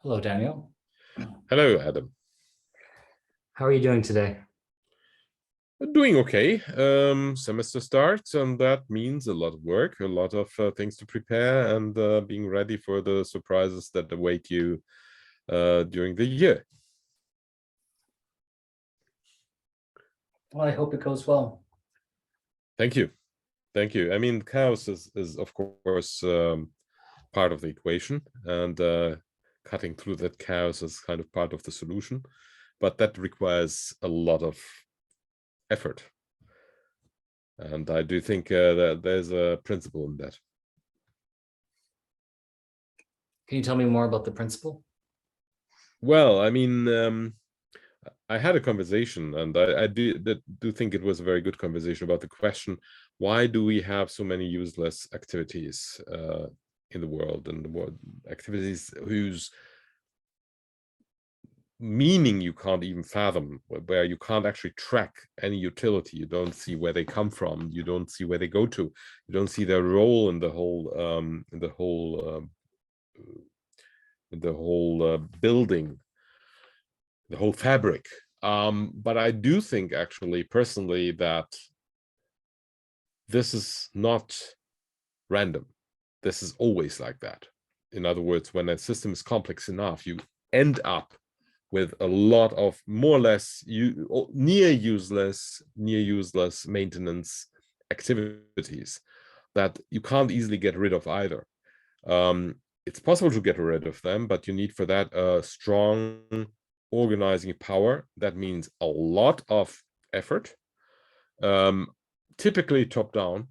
Hello, Daniel. Hello, Adam. How are you doing today? Doing okay. Semester starts, and that means a lot of work, a lot of things to prepare, and being ready for the surprises that await you during the year. Well, I hope it goes well. Thank you. Thank you. I mean, chaos is of course part of the equation, and cutting through that chaos is kind of part of the solution, but that requires a lot of effort. And I do think that there's a principle in that. Can you tell me more about the principle? Well, I mean, I had a conversation, and I do think it was a very good conversation about the question, why do we have so many useless activities in the world, and activities whose meaning you can't even fathom, where you can't actually track any utility. You don't see where they come from, you don't see where they go to, you don't see their role in the whole building, the whole fabric. But I do think, actually, personally, that this is not random. This is always like that. In other words, when a system is complex enough, you end up with a lot of more or less near useless maintenance activities that you can't easily get rid of either. It's possible to get rid of them, but you need for that a strong organizing power. That means a lot of effort, typically top down.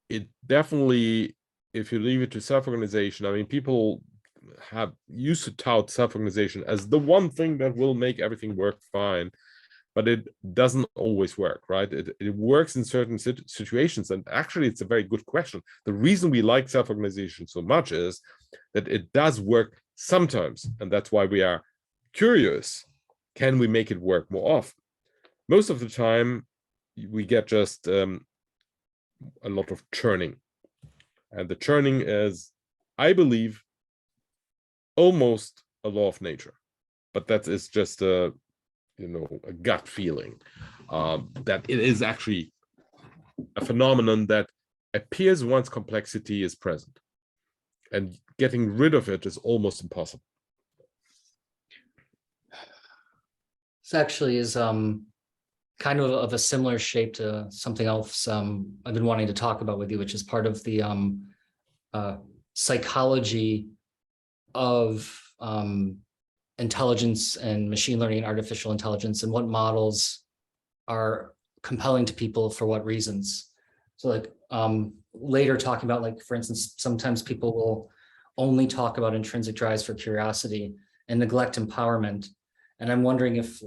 It definitely, if you leave it to self-organization, I mean, people have used to tout self-organization as the one thing that will make everything work fine, but it doesn't always work, right? It works in certain situations, and actually it's a very good question. The reason we like self-organization so much is that it does work sometimes, and that's why we are curious. Can we make it work more often? Most of the time we get just a lot of churning, and the churning is, I believe, almost a law of nature, but that is just a gut feeling that it is actually a phenomenon that appears once complexity is present, and getting rid of it is almost impossible. This actually is kind of a similar shape to something else I've been wanting to talk about with you, which is part of the psychology of intelligence and machine learning and artificial intelligence, and what models are compelling to people for what reasons. So like later talking about, like, for instance, sometimes people will only talk about intrinsic drives for curiosity and neglect empowerment. And I'm wondering if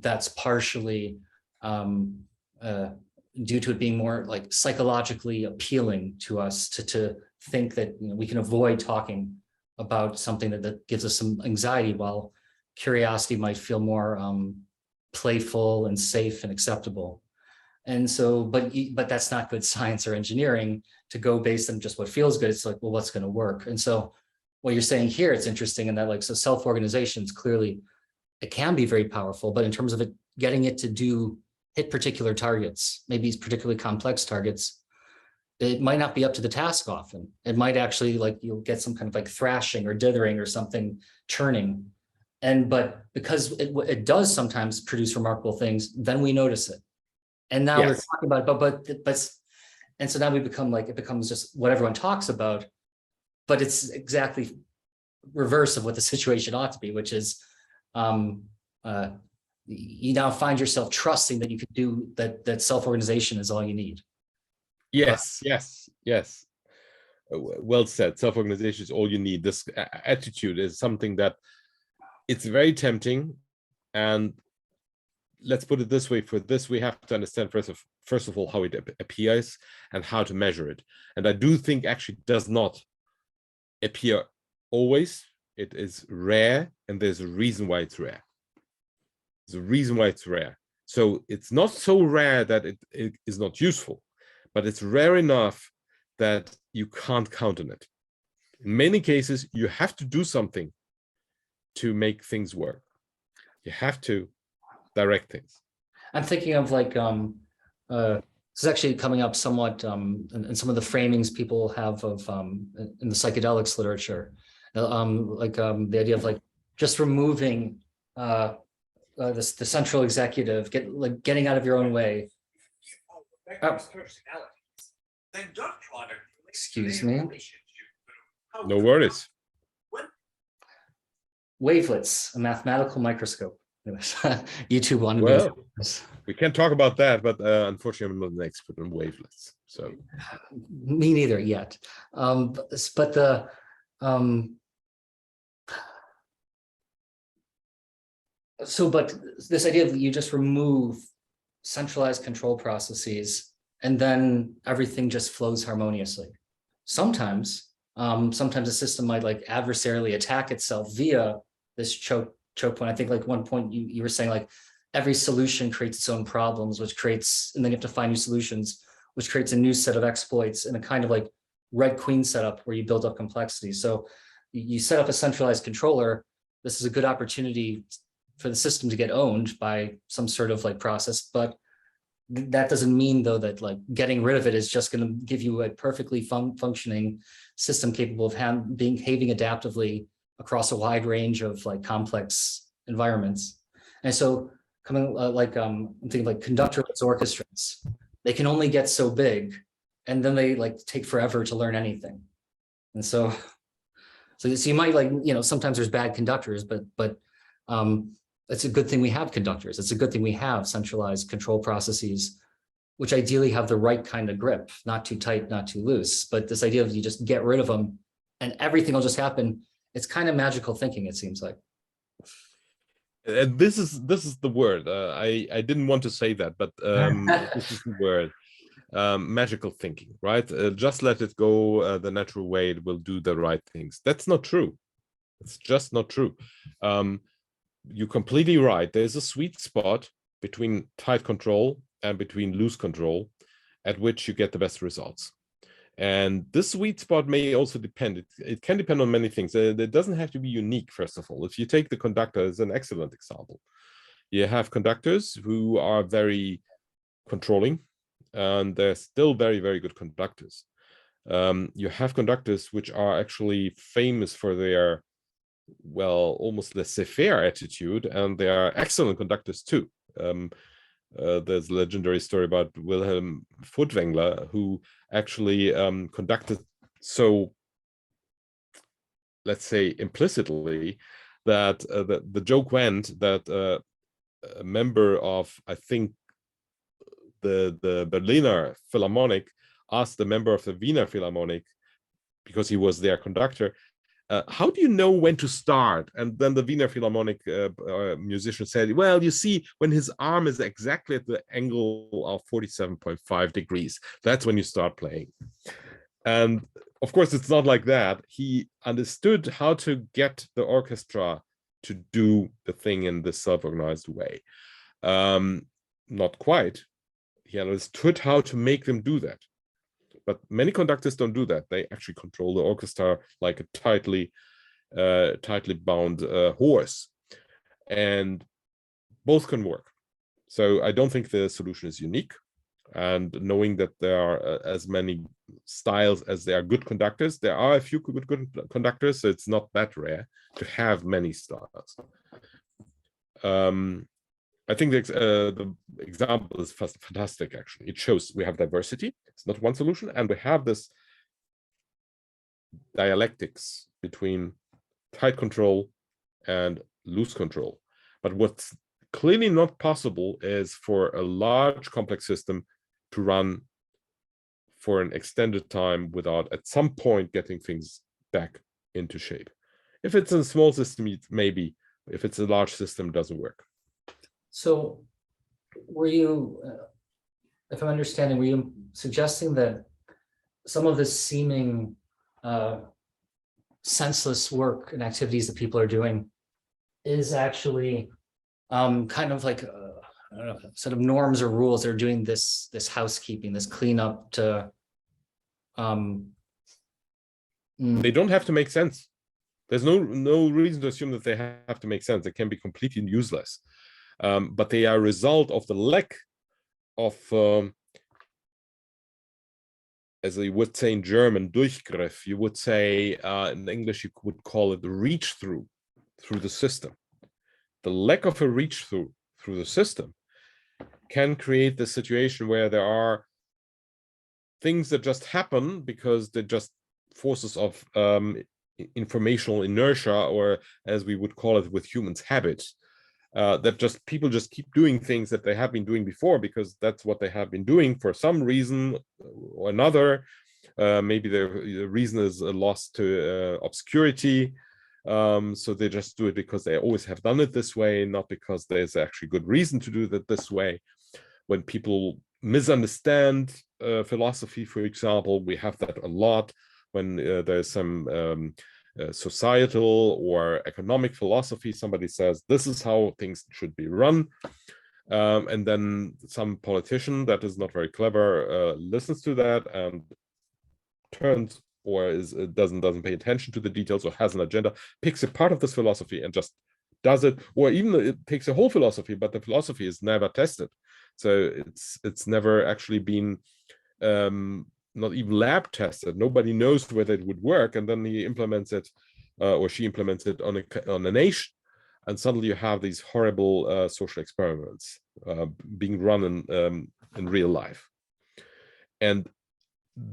that's partially due to it being more like psychologically appealing to us to think that we can avoid talking about something that gives us some anxiety, while curiosity might feel more playful and safe and acceptable. And so, but that's not good science or engineering to go based on just what feels good. It's like, well, what's going to work? And so what you're saying here, it's interesting in that, like, so self-organization is clearly, it can be very powerful, but in terms of it getting it to hit particular targets, maybe particularly complex targets, it might not be up to the task often. It might actually, like, you'll get some kind of like thrashing or dithering or something churning. But because it does sometimes produce remarkable things, then we notice it. And now we're talking about it, but and so now we become like, it becomes just what everyone talks about, but it's exactly reverse of what the situation ought to be, which is you now find yourself trusting that you can do that self-organization is all you need. Yes. Well said. Self-organization is all you need. This attitude is something that it's very tempting, and let's put it this way: for this, we have to understand first of all how it appears and how to measure it. And I do think actually it does not appear always. It is rare, and there's a reason why it's rare. There's a reason why it's rare. So it's not so rare that it is not useful, but it's rare enough that you can't count on it. In many cases, you have to do something to make things work. You have to direct things. I'm thinking of like this is actually coming up somewhat in some of the framings people have of in the psychedelics literature, the idea of like just removing the central executive, getting out of your own way. Excuse me. No worries. Wavelets, a mathematical microscope. YouTube wanted me Well, to. we can talk about that, but unfortunately, I'm not an expert on wavelets. So Me neither yet. But the but this idea that you just remove centralized control processes and then everything just flows harmoniously. Sometimes the system might like adversarially attack itself via this choke point. I think like one point you were saying like every solution creates its own problems, which creates, and then you have to find new solutions, which creates a new set of exploits in a kind of like red queen setup where you build up complexity. So you set up a centralized controller. This is a good opportunity for the system to get owned by some sort of like process, but that doesn't mean though that like getting rid of it is just going to give you a perfectly functioning system capable of behaving adaptively across a wide range of like complex environments. And so coming I'm thinking like conductorless orchestras, they can only get so big and then they like take forever to learn anything. And so you might like, sometimes there's bad conductors, but it's a good thing we have conductors. It's a good thing we have centralized control processes, which ideally have the right kind of grip, not too tight, not too loose. But this idea of you just get rid of them and everything will just happen. It's kind of magical thinking, it seems like. This is the word. I didn't want to say that, but this is the word. Magical thinking, right? Just let it go the natural way. It will do the right things. That's not true. It's just not true. You're completely right. There's a sweet spot between tight control and between loose control at which you get the best results. And this sweet spot may also depend. It can depend on many things. It doesn't have to be unique, first of all. If you take the conductor as an excellent example, you have conductors who are very controlling, and they're still very, very good conductors. You have conductors which are actually famous for their, well, almost laissez-faire attitude, and they are excellent conductors too. There's a legendary story about Wilhelm Furtwängler, who actually conducted so, let's say, implicitly that the joke went that a member of, I think, the Berliner Philharmonic asked the member of the Wiener Philharmonic, because he was their conductor, how do you know when to start? And then the Wiener Philharmonic musician said, well, you see, when his arm is exactly at the angle of 47.5 degrees, that's when you start playing. And of course, it's not like that. He understood how to get the orchestra to do the thing in this self-organized way. Not quite. He understood how to make them do that. But many conductors don't do that. They actually control the orchestra like a tightly bound horse. And both can work. So I don't think the solution is unique. And knowing that there are as many styles as there are good conductors, there are a few good conductors, so it's not that rare to have many styles. I think the example is fantastic, actually. It shows we have diversity. It's not one solution. And we have this dialectics between tight control and loose control. But what's clearly not possible is for a large complex system to run for an extended time without at some point getting things back into shape. If it's a small system, maybe. If it's a large system, it doesn't work. So were you, if I'm understanding, were you suggesting that some of the seeming senseless work and activities that people are doing is actually kind of like I don't know, sort of norms or rules? They're doing this housekeeping, this cleanup to They don't have to make sense. There's no reason to assume that they have to make sense. They can be completely useless, but they are a result of the lack of, as you would say in German, Durchgriff. You would say in English you would call it the reach through the system. The lack of a reach through the system can create the situation where there are things that just happen because they're just forces of informational inertia, or as we would call it with humans, habits, that just people just keep doing things that they have been doing before because that's what they have been doing for some reason or another. Maybe the reason is lost to obscurity. So they just do it because they always have done it this way, not because there's actually good reason to do that this way. When people misunderstand philosophy, for example, we have that a lot. When there's some societal or economic philosophy, somebody says this is how things should be run, and then some politician that is not very clever listens to that and turns or doesn't pay attention to the details or has an agenda, picks a part of this philosophy and just does it, or even it takes a whole philosophy, but the philosophy is never tested, so it's never actually been not even lab tested. Nobody knows whether it would work, and then he implements it or she implements it on a nation, and suddenly you have these horrible social experiments being run in real life. And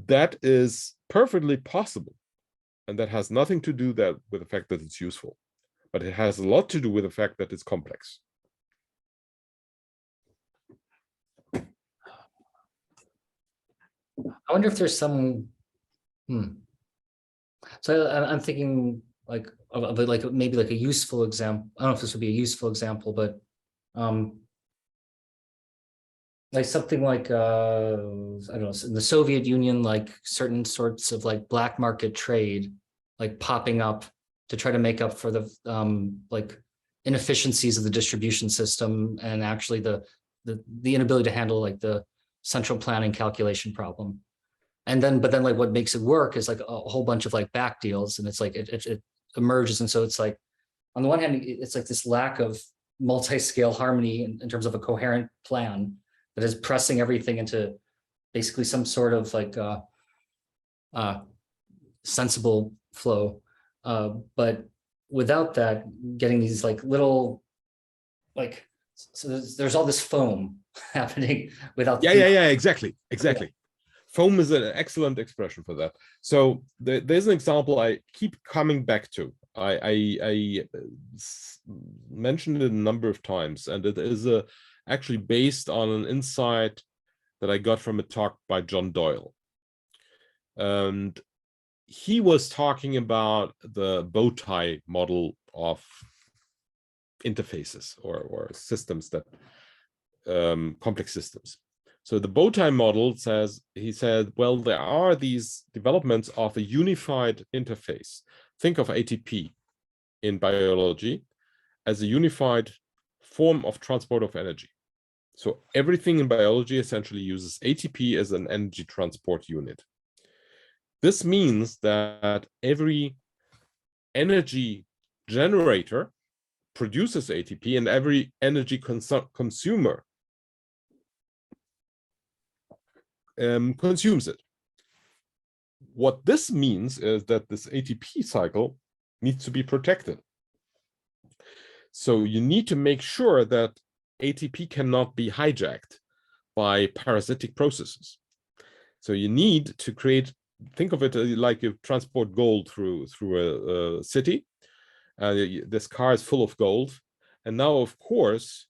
that is perfectly possible, and that has nothing to do with the fact that it's useful, but it has a lot to do with the fact that it's complex. I wonder if there's some. So I'm thinking like of it, like maybe like a useful example. I don't know if this would be a useful example, but like something like I don't know, in the Soviet Union, like certain sorts of like black market trade, like popping up to try to make up for the like inefficiencies of the distribution system, and actually the inability to handle like the central planning calculation problem. And then, but then like what makes it work is like a whole bunch of like back deals, and it's like it emerges. And so it's like, on the one hand, it's like this lack of multi-scale harmony in terms of a coherent plan that is pressing everything into basically some sort of like sensible flow. But without that, getting these like little, like, so there's all this foam happening without. Yeah, exactly. Foam is an excellent expression for that. So there's an example I keep coming back to. I mentioned it a number of times, and it is actually based on an insight that I got from a talk by John Doyle. And he was talking about the bow tie model of interfaces or systems that complex systems. So the bow tie model says, he said, well, there are these developments of a unified interface. Think of ATP in biology as a unified form of transport of energy. So everything in biology essentially uses ATP as an energy transport unit. This means that every energy generator produces ATP, and every energy consumer consumes it. What this means is that this ATP cycle needs to be protected. So you need to make sure that ATP cannot be hijacked by parasitic processes. So you need to create, think of it like you transport gold through a city. This car is full of gold, and now, of course,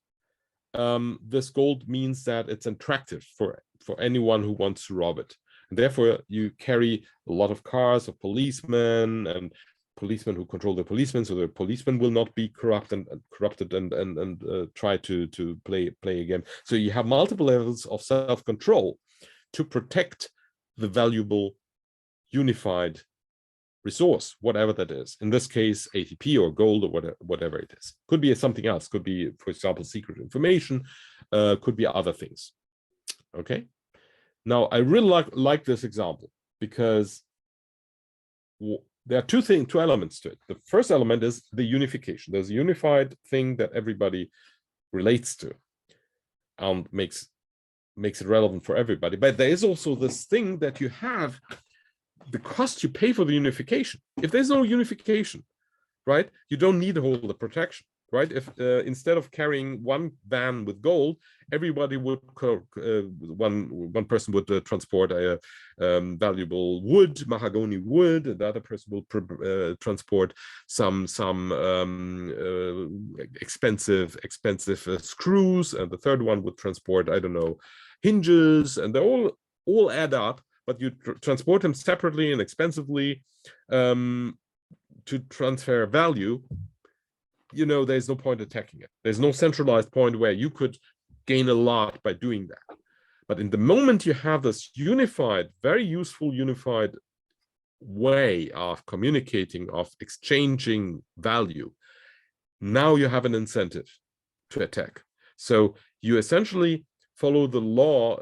this gold means that it's attractive for anyone who wants to rob it. And therefore, you carry a lot of cars of policemen and policemen who control the policemen, so the policemen will not be corrupted and try to play a game. So you have multiple levels of self-control to protect the valuable unified resource, whatever that is. In this case, ATP or gold or whatever it is. Could be something else. Could be, for example, secret information. Could be other things. Okay. Now, I really like this example because there are two elements to it. The first element is the unification. There's a unified thing that everybody relates to and makes it relevant for everybody. But there is also this thing that you have, the cost you pay for the unification. If there's no unification, right, you don't need to hold the protection, right? If instead of carrying one van with gold, everybody would one person would transport a valuable wood, mahogany wood, and the other person will transport some expensive screws, and the third one would transport, I don't know, hinges, and they all add up, but you transport them separately and expensively to transfer value. There's no point attacking it. There's no centralized point where you could gain a lot by doing that. But in the moment you have this unified, very useful unified way of communicating, of exchanging value, now you have an incentive to attack. So you essentially follow the law.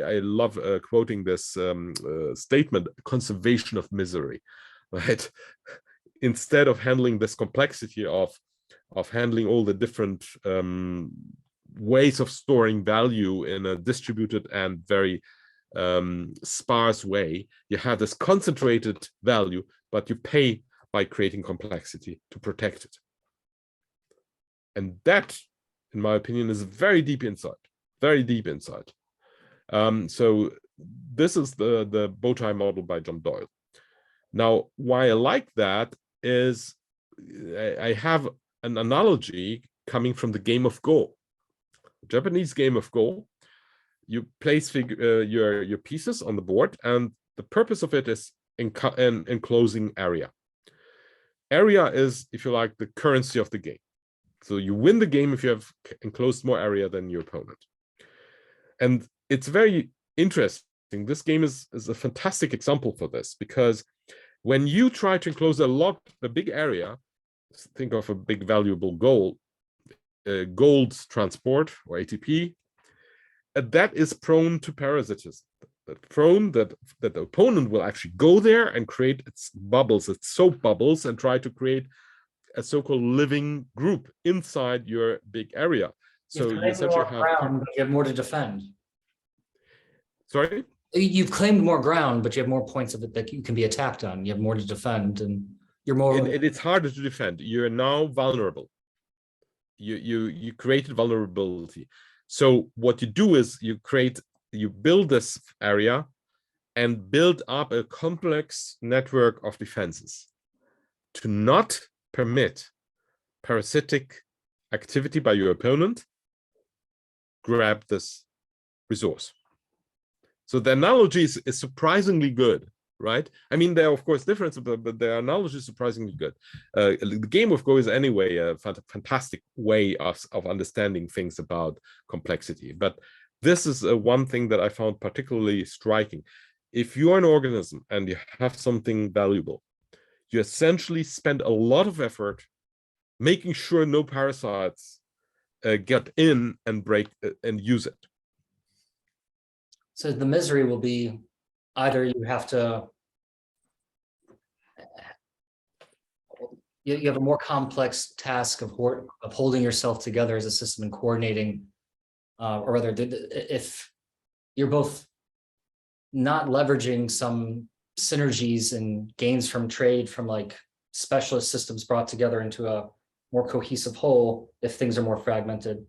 I love quoting this statement, conservation of misery, right? Instead of handling this complexity of handling all the different ways of storing value in a distributed and very sparse way, you have this concentrated value, but you pay by creating complexity to protect it. And that, in my opinion, is very deep insight, very deep insight. So this is the bow tie model by John Doyle. Now, why I like that is I have an analogy coming from the game of Go, Japanese game of Go. You place your pieces on the board, and the purpose of it is enclosing area. Area is, if you like, the currency of the game. So you win the game if you have enclosed more area than your opponent. And it's very interesting. This game is a fantastic example for this, because when you try to enclose a big area, think of a big valuable gold transport or ATP, that is prone to parasitism. Prone that the opponent will actually go there and create its bubbles, its soap bubbles, and try to create a so-called living group inside your big area. So you essentially have ground, you have more to defend. Sorry? You've claimed more ground, but you have more points of it that you can be attacked on. You have more to defend, and you're more. It's harder to defend. You're now vulnerable. You created vulnerability. So what you do is you build this area and build up a complex network of defenses to not permit parasitic activity by your opponent grab this resource. So the analogy is surprisingly good, right? I mean, there are, of course, differences, but the analogy is surprisingly good. The game of Go is anyway a fantastic way of understanding things about complexity. But this is one thing that I found particularly striking. If you are an organism and you have something valuable, you essentially spend a lot of effort making sure no parasites get in and break and use it. So the misery will be either you have to, you have a more complex task of holding yourself together as a system and coordinating, or rather, if you're both not leveraging some synergies and gains from trade from like specialist systems brought together into a more cohesive whole, if things are more fragmented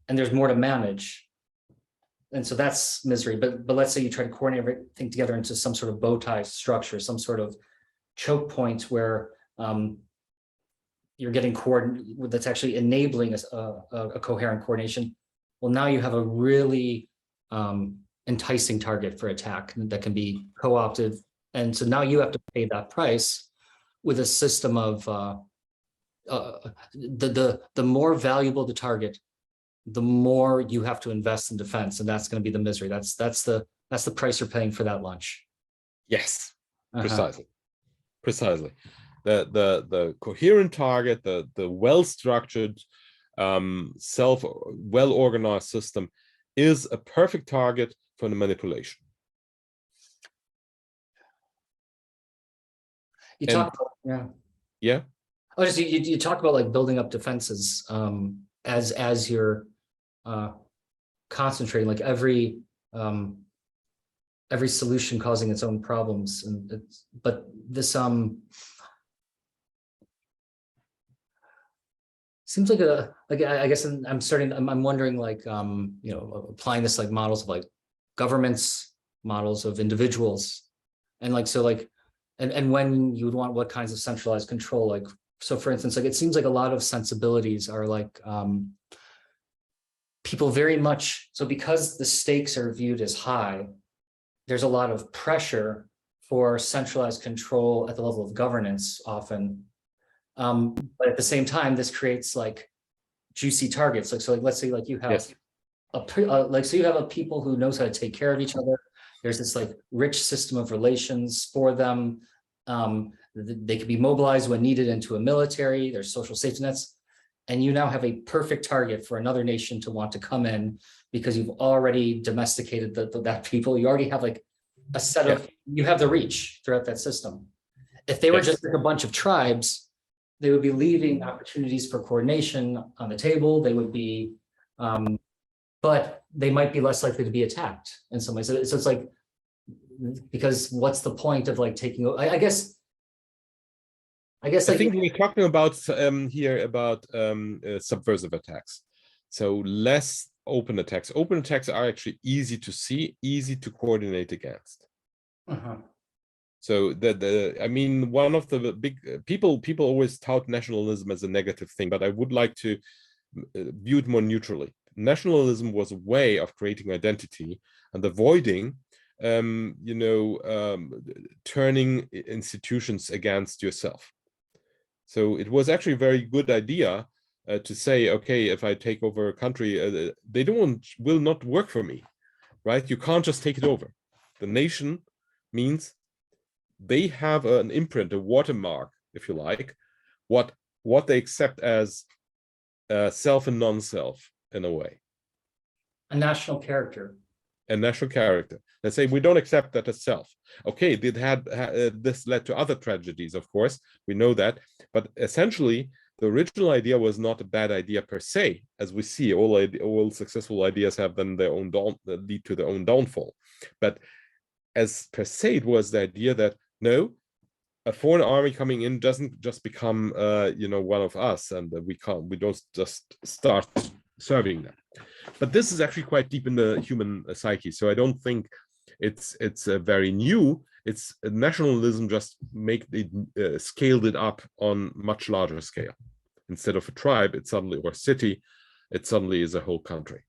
and there's more to manage. And so that's misery. But let's say you try to coordinate everything together into some sort of bow tie structure, some sort of choke point where you're getting coordinated, that's actually enabling a coherent coordination. Well, now you have a really enticing target for attack that can be co-opted. And so now you have to pay that price with a system of the more valuable the target, the more you have to invest in defense, and that's going to be the misery. That's the price you're paying for that lunch. Yes, precisely. The coherent target, the well-structured, well-organized system is a perfect target for the manipulation. You And talk about, yeah. yeah, Oh, just you talk about like building up defenses as you're uh concentrating, like every solution causing its own problems. And it's, but this seems like I guess I'm starting, I'm wondering like you know, applying this like models of like governments, models of individuals, and like so like and when you would want what kinds of centralized control, like so for instance, like it seems like a lot of sensibilities are like people very much so because the stakes are viewed as high, there's a lot of pressure for centralized control at the level of governance often. But at the same time, this creates like juicy targets. Like, so like, let's say like you have yes, like, so you have a people who knows how to take care of each other. There's this like rich system of relations for them. They can be mobilized when needed into a military, there's social safety nets. And you now have a perfect target for another nation to want to come in because you've already domesticated that people. You already have like a set yes, of, you have the reach throughout that system. If they were yes. just like a bunch of tribes, they would be leaving opportunities for coordination on the table. They would be, but they might be less likely to be attacked in some ways. So it's like, because what's the point of like taking, I guess I like, think we're talking about here about subversive attacks. So less open attacks. Open attacks are actually easy to see, easy to coordinate against. So I mean, one of the big people always tout nationalism as a negative thing, but I would like to view it more neutrally. Nationalism was a way of creating identity and avoiding, you know, turning institutions against yourself. So it was actually a very good idea to say, okay, if I take over a country, they will not work for me, right? You can't just take it over. The nation means they have an imprint, a watermark, if you like, what they accept as self and non-self in a way. a national character. A national character. Let's say we don't accept that as self. Okay, this led to other tragedies, of course, we know that, but essentially the original idea was not a bad idea per se. As we see, all successful ideas have then their own lead to their own downfall. But as per se, it was the idea that no, a foreign army coming in doesn't just become you know, one of us, and we don't just start serving them. But this is actually quite deep in the human psyche, so I don't think it's very new. It's nationalism just scaled it up on much larger scale. Instead of a tribe, it suddenly, or city, it suddenly is a whole country.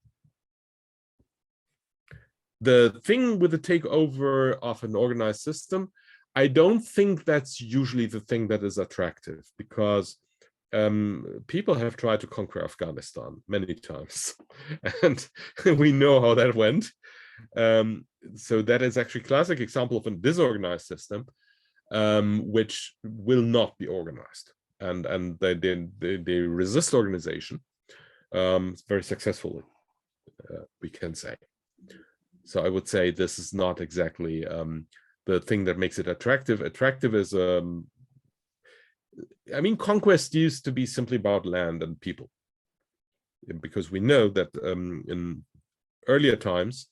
The thing with the takeover of an organized system, I don't think that's usually the thing that is attractive, because people have tried to conquer Afghanistan many times, and we know how that went. So that is actually a classic example of a disorganized system, which will not be organized, and they resist organization very successfully, we can say. So I would say this is not exactly the thing that makes it attractive. Attractive is I mean, conquest used to be simply about land and people, because we know that in earlier times,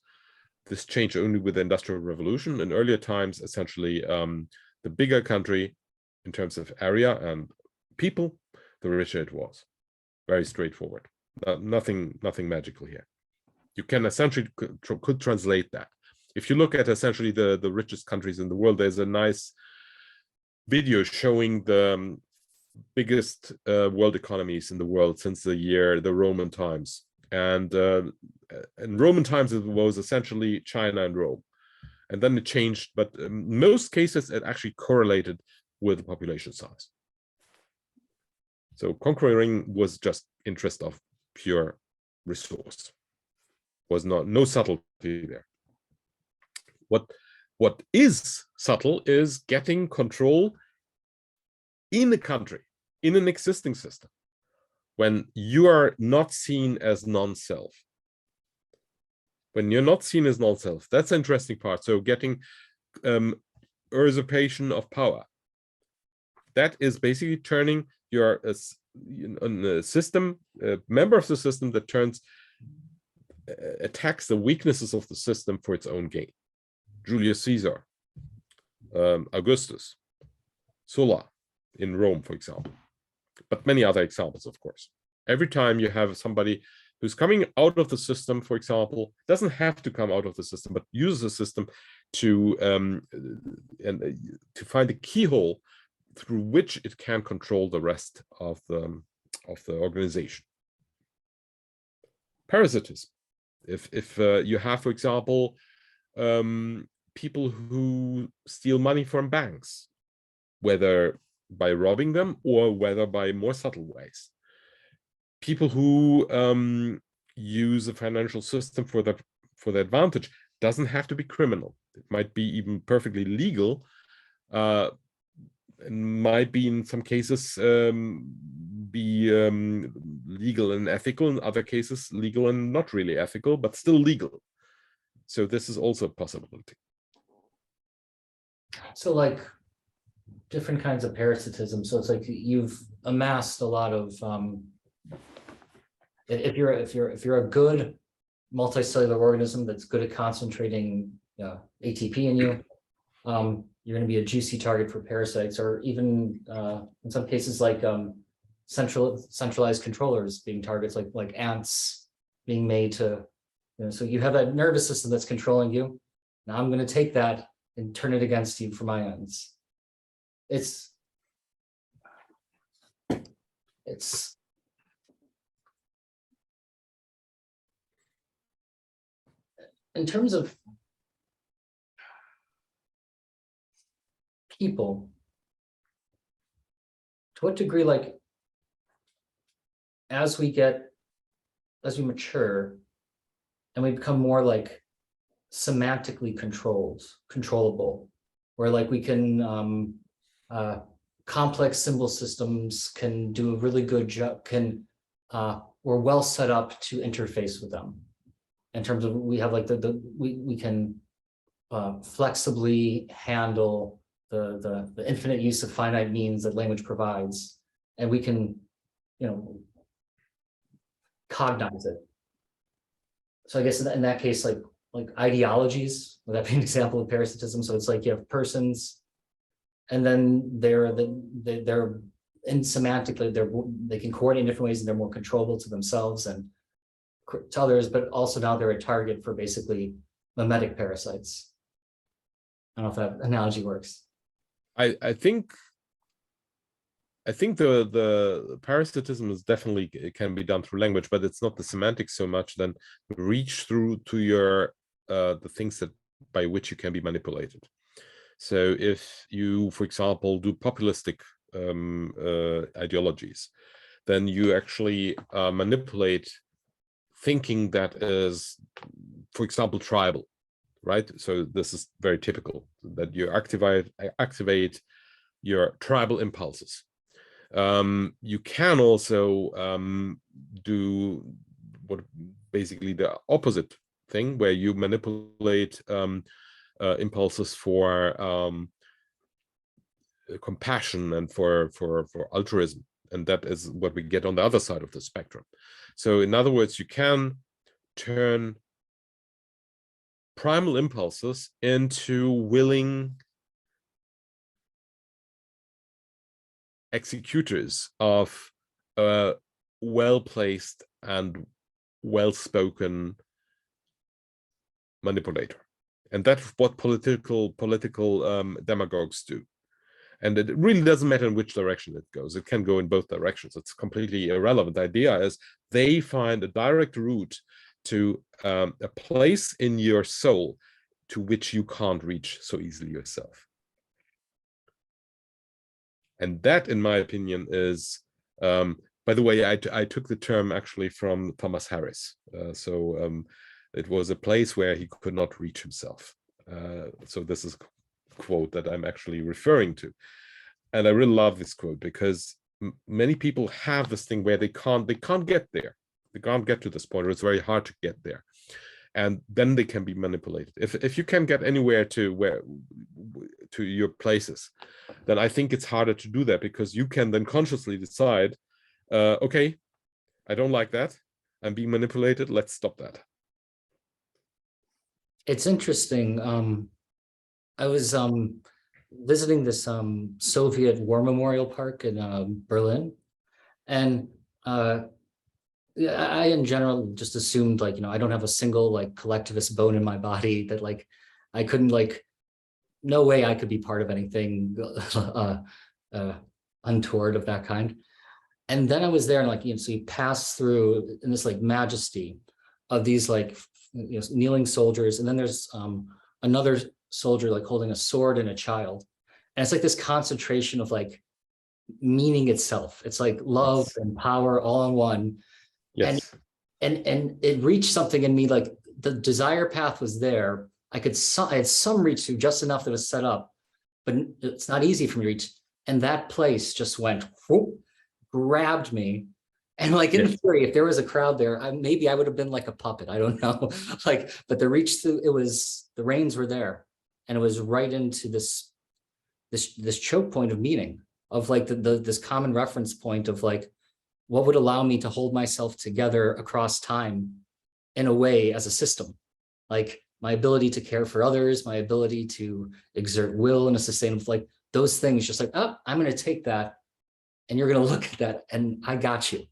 this changed only with the Industrial Revolution. In earlier times, essentially, the bigger country in terms of area and people, the richer it was. Very straightforward. Nothing magical here. You can essentially could translate that. If you look at essentially the richest countries in the world, there's a nice video showing the biggest world economies in the world since the Roman times. And in Roman times, it was essentially China and Rome. And then it changed, but in most cases, it actually correlated with the population size. So conquering was just interest of pure resource. Was no subtlety there. What is subtle is getting control in a country, in an existing system, when you are not seen as non-self. When you're not seen as non-self, that's the interesting part. So getting usurpation of power. that is basically turning your system, member of the system that attacks the weaknesses of the system for its own gain. Julius Caesar, Augustus, Sulla in Rome, for example, but many other examples, of course. Every time you have somebody who's coming out of the system, for example, doesn't have to come out of the system, but uses the system to find a keyhole through which it can control the rest of the organization. Parasitism. If you have, for example, people who steal money from banks, whether by robbing them or whether by more subtle ways. People who use the financial system for the advantage, doesn't have to be criminal. It might be even perfectly legal. Might be in some cases be legal and ethical, in other cases legal and not really ethical, but still legal. So this is also a possibility. So like different kinds of parasitism. So it's like you've amassed a lot of if you're a good multicellular organism that's good at concentrating ATP in you, you're going to be a juicy target for parasites, or even in some cases like centralized controllers being targets, like ants being made to, so you have that nervous system that's controlling you. Now I'm going to take that and turn it against you for my ends. It's in terms of people, to what degree, like as we mature and we become more like semantically controllable, where like we can complex symbol systems can do a really good job, we're well set up to interface with them in terms of we have like we can flexibly handle the infinite use of finite means that language provides, and we can cognize it. So I guess in that case, like ideologies, would that be an example of parasitism? So it's like you have persons, and then they're in semantically they can coordinate in different ways, and they're more controllable to themselves and to others, but also now they're a target for basically mimetic parasites. I don't know if that analogy works. I think the parasitism is definitely, it can be done through language, but it's not the semantics so much than reach through to your the things that by which you can be manipulated. So if you, for example, do populistic ideologies, then you actually manipulate thinking that is, for example, tribal, right? So this is very typical, that you activate your tribal impulses. You can also do what basically the opposite thing, where you manipulate impulses for compassion and for altruism, and that is what we get on the other side of the spectrum. So in other words, you can turn primal impulses into willing executors of a well-placed and well-spoken manipulator. And that's what political demagogues do. And it really doesn't matter in which direction it goes. It can go in both directions. It's completely irrelevant. The idea is they find a direct route to a place in your soul to which you can't reach so easily yourself. And that, in my opinion, is, by the way, I took the term actually from Thomas Harris. It was a place where he could not reach himself. So this is a quote that I'm actually referring to. And I really love this quote, because many people have this thing where they can't get there. They can't get to this point, or it's very hard to get there. and then they can be manipulated. If you can get anywhere to your places, then I think it's harder to do that, because you can then consciously decide, okay, I don't like that, I'm being manipulated, let's stop that. It's interesting. I was visiting this Soviet War Memorial Park in Berlin, and I in general just assumed, like, I don't have a single like collectivist bone in my body, that like I couldn't, like, no way I could be part of anything untoward of that kind. And then I was there, and like, so you pass through in this like majesty of these like kneeling soldiers, and then there's another soldier like holding a sword and a child, and it's like this concentration of like meaning itself. It's like love Yes. and power all in one. Yes. And it reached something in me, like the desire path was there. I had some reach to, just enough that was set up, but it's not easy for me to reach. And that place just went, whoop, grabbed me. And like in theory, if there was a crowd there, maybe I would have been like a puppet. I don't know. Like, but the reach through, the reins were there, and it was right into this choke point of meaning, of like this common reference point of like, what would allow me to hold myself together across time in a way as a system, like my ability to care for others, my ability to exert will in a sustainable, like those things, just like, oh, I'm going to take that, and you're going to look at that, and I got you.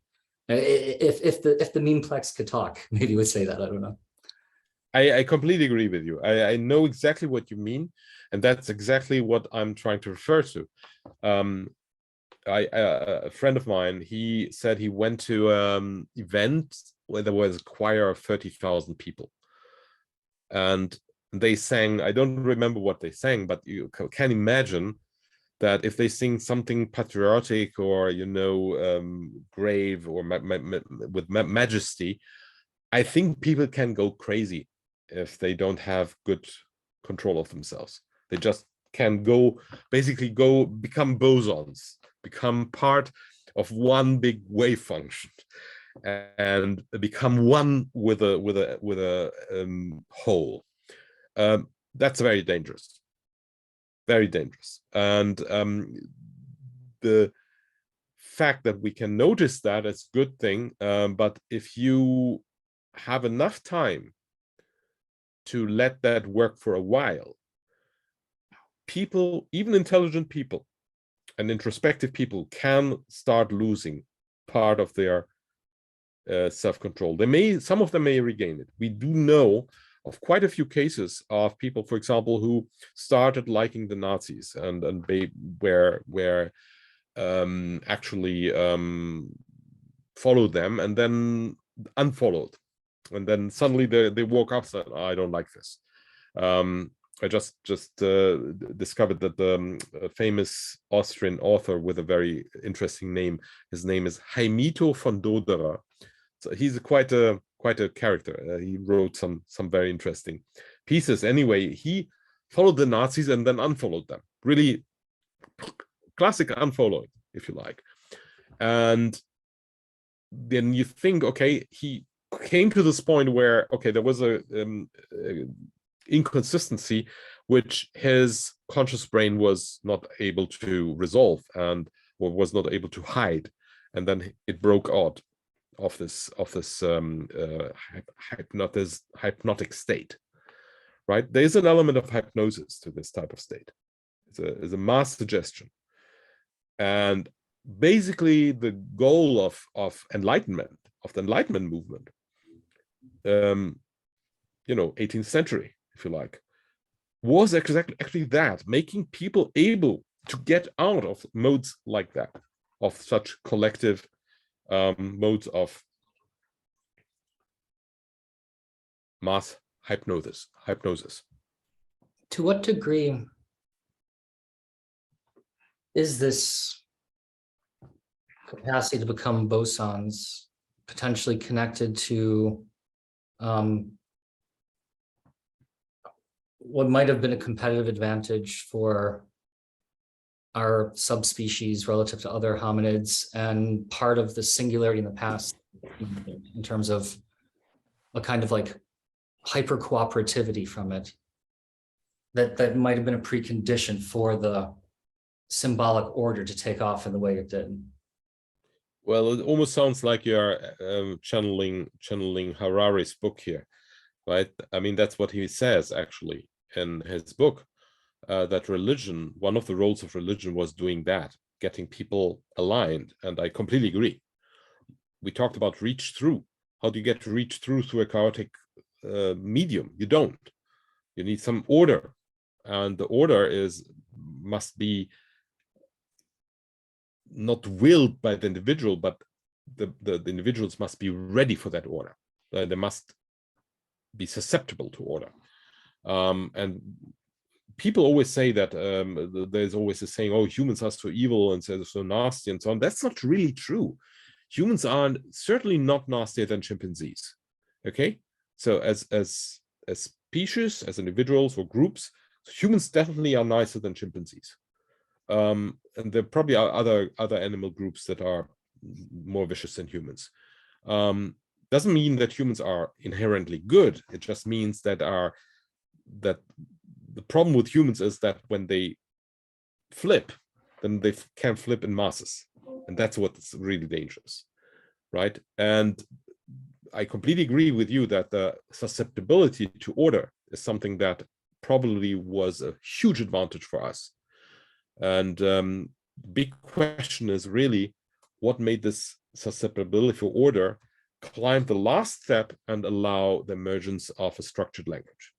If the memeplex could talk, maybe it would say that. I don't know. I completely agree with you. I know exactly what you mean, and that's exactly what I'm trying to refer to. A friend of mine, he said he went to event where there was a choir of 30,000 people, and they sang, I don't remember what they sang, but you can imagine that if they sing something patriotic or grave or with majesty, I think people can go crazy if they don't have good control of themselves. They just can basically become bosons, become part of one big wave function, and become one with a whole. That's very dangerous, very dangerous. And the fact that we can notice that, it's a good thing. But if you have enough time to let that work for a while, people, even intelligent people and introspective people, can start losing part of their self-control. Some of them may regain it. We do know of quite a few cases of people, for example, who started liking the Nazis and were actually followed them and then unfollowed, and then suddenly they woke up and said, oh, I don't like this. I just discovered that the famous Austrian author with a very interesting name, his name is Heimito von Doderer. So he's quite a character. He wrote some very interesting pieces. Anyway, he followed the Nazis and then unfollowed them. Really classic unfollowing, if you like. And then you think, okay, he came to this point where, okay, there was a inconsistency which his conscious brain was not able to resolve and or was not able to hide, and then it broke out of this hypnotic state. Right? There is an element of hypnosis to this type of state. It's a mass suggestion, and basically the goal of enlightenment, of the Enlightenment movement, 18th century, if you like, was actually that, making people able to get out of modes like that, of such collective modes of mass hypnosis. To what degree is this capacity to become bosons potentially connected to what might have been a competitive advantage for our subspecies relative to other hominids, and part of the singularity in the past in terms of a kind of like hyper cooperativity from it that might have been a precondition for the symbolic order to take off in the way it did. Well, it almost sounds like you're channeling Harari's book here, right? I mean, that's what he says actually in his book, that religion, one of the roles of religion was doing that, getting people aligned. And I completely agree. We talked about reach through. How do you get to reach through a chaotic medium? You don't. You need some order. And the order must be not willed by the individual, but the individuals must be ready for that order. They must be susceptible to order. And people always say that there's always a saying, oh, humans are so evil and so nasty and so on. That's not really true. Humans are certainly not nastier than chimpanzees. Okay, so as species, as individuals or groups, humans definitely are nicer than chimpanzees. And there probably are other animal groups that are more vicious than humans. Doesn't mean that humans are inherently good. It just means that the problem with humans is that when they flip, then they can flip in masses, and that's what's really dangerous, right? And I completely agree with you that the susceptibility to order is something that probably was a huge advantage for us. And big question is really what made this susceptibility for order climb the last step and allow the emergence of a structured language.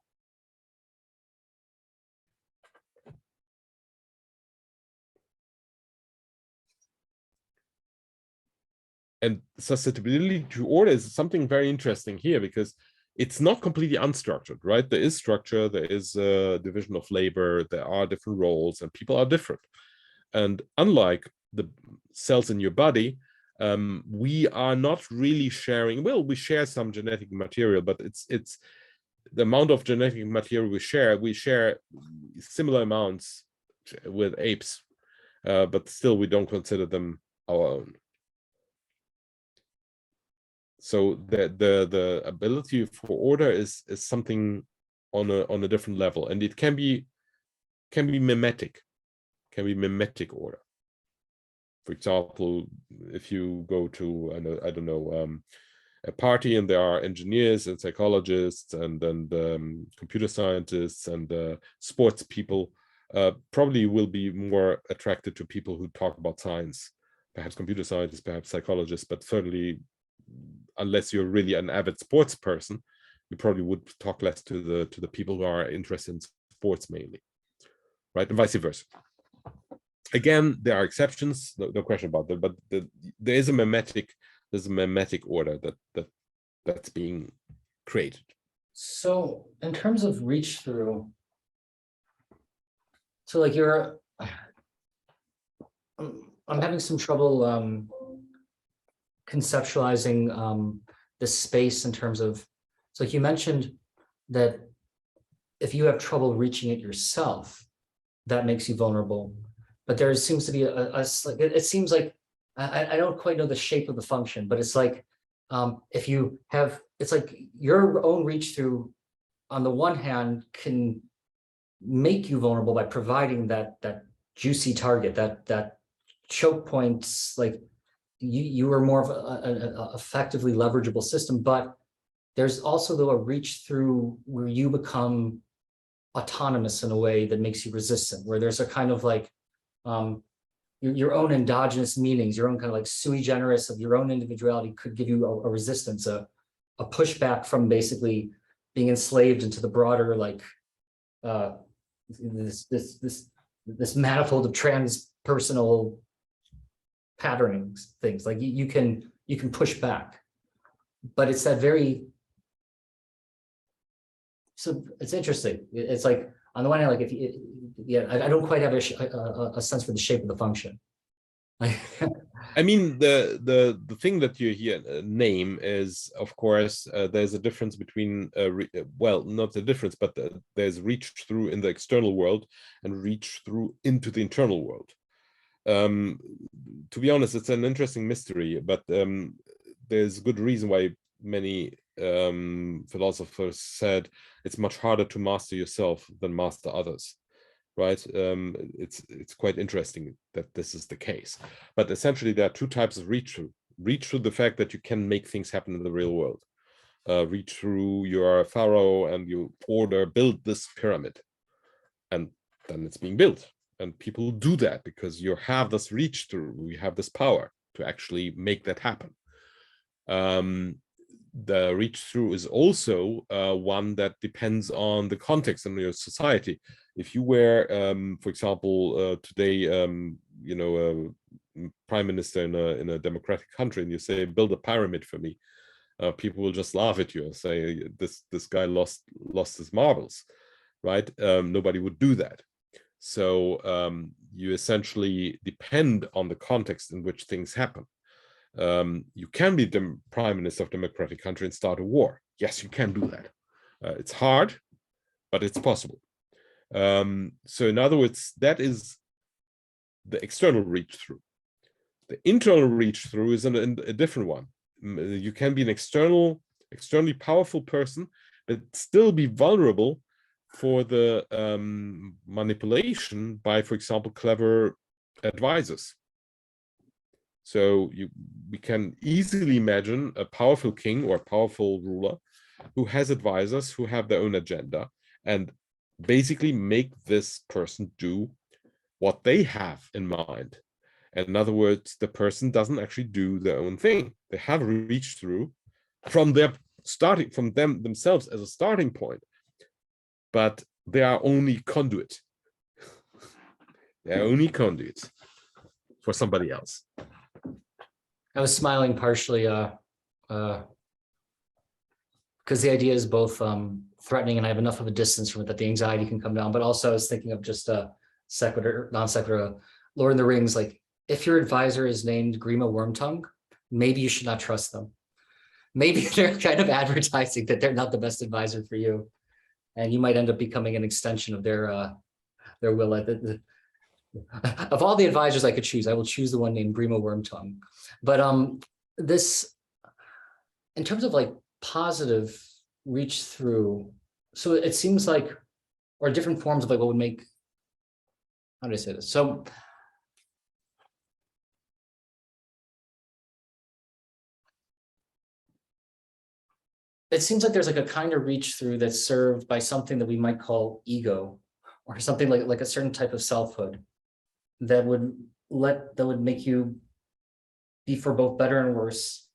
And susceptibility to order is something very interesting here, because it's not completely unstructured, right? There is structure, there is a division of labor, there are different roles, and people are different. And unlike the cells in your body, we are not really sharing. Well, we share some genetic material, but it's the amount of genetic material we share similar amounts with apes, but still we don't consider them our own. So the ability for order is something on a different level, and it can be mimetic, order. For example, if you go to I don't know a party and there are engineers and psychologists and computer scientists and sports people, probably will be more attracted to people who talk about science, perhaps computer scientists, perhaps psychologists, but certainly, unless you're really an avid sports person, you probably would talk less to the people who are interested in sports mainly, right? And vice versa. Again, there are exceptions, no question about that, but there is a mimetic order that's being created. So in terms of reach through, so like I'm having some trouble conceptualizing the space in terms of, so like you mentioned that if you have trouble reaching it yourself, that makes you vulnerable. But there seems to be it seems like, I don't quite know the shape of the function, but it's like if you have, it's like your own reach through on the one hand can make you vulnerable by providing that juicy target, that choke points, like you are more of a effectively leverageable system. But there's also though a reach through where you become autonomous in a way that makes you resistant, where there's a kind of like your own endogenous meanings, your own kind of like sui generis of your own individuality could give you a resistance, a pushback from basically being enslaved into the broader like this manifold of transpersonal patternings things. Like you can push back, but it's that very, so it's interesting. It's like on the one hand, like if you, yeah, I don't quite have a sense for the shape of the function. I mean, the thing that you here name is, of course, there's a difference between, well, not the difference, but there's reach through in the external world and reach through into the internal world. To be honest, it's an interesting mystery, but there's good reason why many philosophers said it's much harder to master yourself than master others, right? It's quite interesting that this is the case. But essentially, there are two types of reach through. Reach through the fact that you can make things happen in the real world. Reach through, you are a pharaoh and you order, build this pyramid, and then it's being built. And people do that because you have this reach through, you have this power to actually make that happen. The reach through is also one that depends on the context in your society. If you were, for example, today, prime minister in a democratic country, and you say, build a pyramid for me, people will just laugh at you and say, this guy lost his marbles, right? Nobody would do that. So you essentially depend on the context in which things happen. You can be the prime minister of a democratic country and start a war. Yes, you can do that. It's hard, but it's possible. So in other words, that is the external reach through. The internal reach through is a different one. You can be an externally powerful person, but still be vulnerable for the manipulation by, for example, clever advisors. So we can easily imagine a powerful king or a powerful ruler who has advisors who have their own agenda and basically make this person do what they have in mind. And in other words, the person doesn't actually do their own thing. They have reached through from themselves as a starting point, but they are only conduit. They're only conduits for somebody else. I was smiling partially because the idea is both threatening, and I have enough of a distance from it that the anxiety can come down. But also, I was thinking of just a sequitur, non sequitur, Lord of the Rings. Like, if your advisor is named Grima Wormtongue, maybe you should not trust them. Maybe they're kind of advertising that they're not the best advisor for you, and you might end up becoming an extension of their will. Of all the advisors I could choose, I will choose the one named Grima Wormtongue. But this, in terms of like positive reach through, so it seems like, or different forms of like what would make, how do I say this? So it seems like there's like a kind of reach through that's served by something that we might call ego, or something like a certain type of selfhood that would make you be, for both better and worse,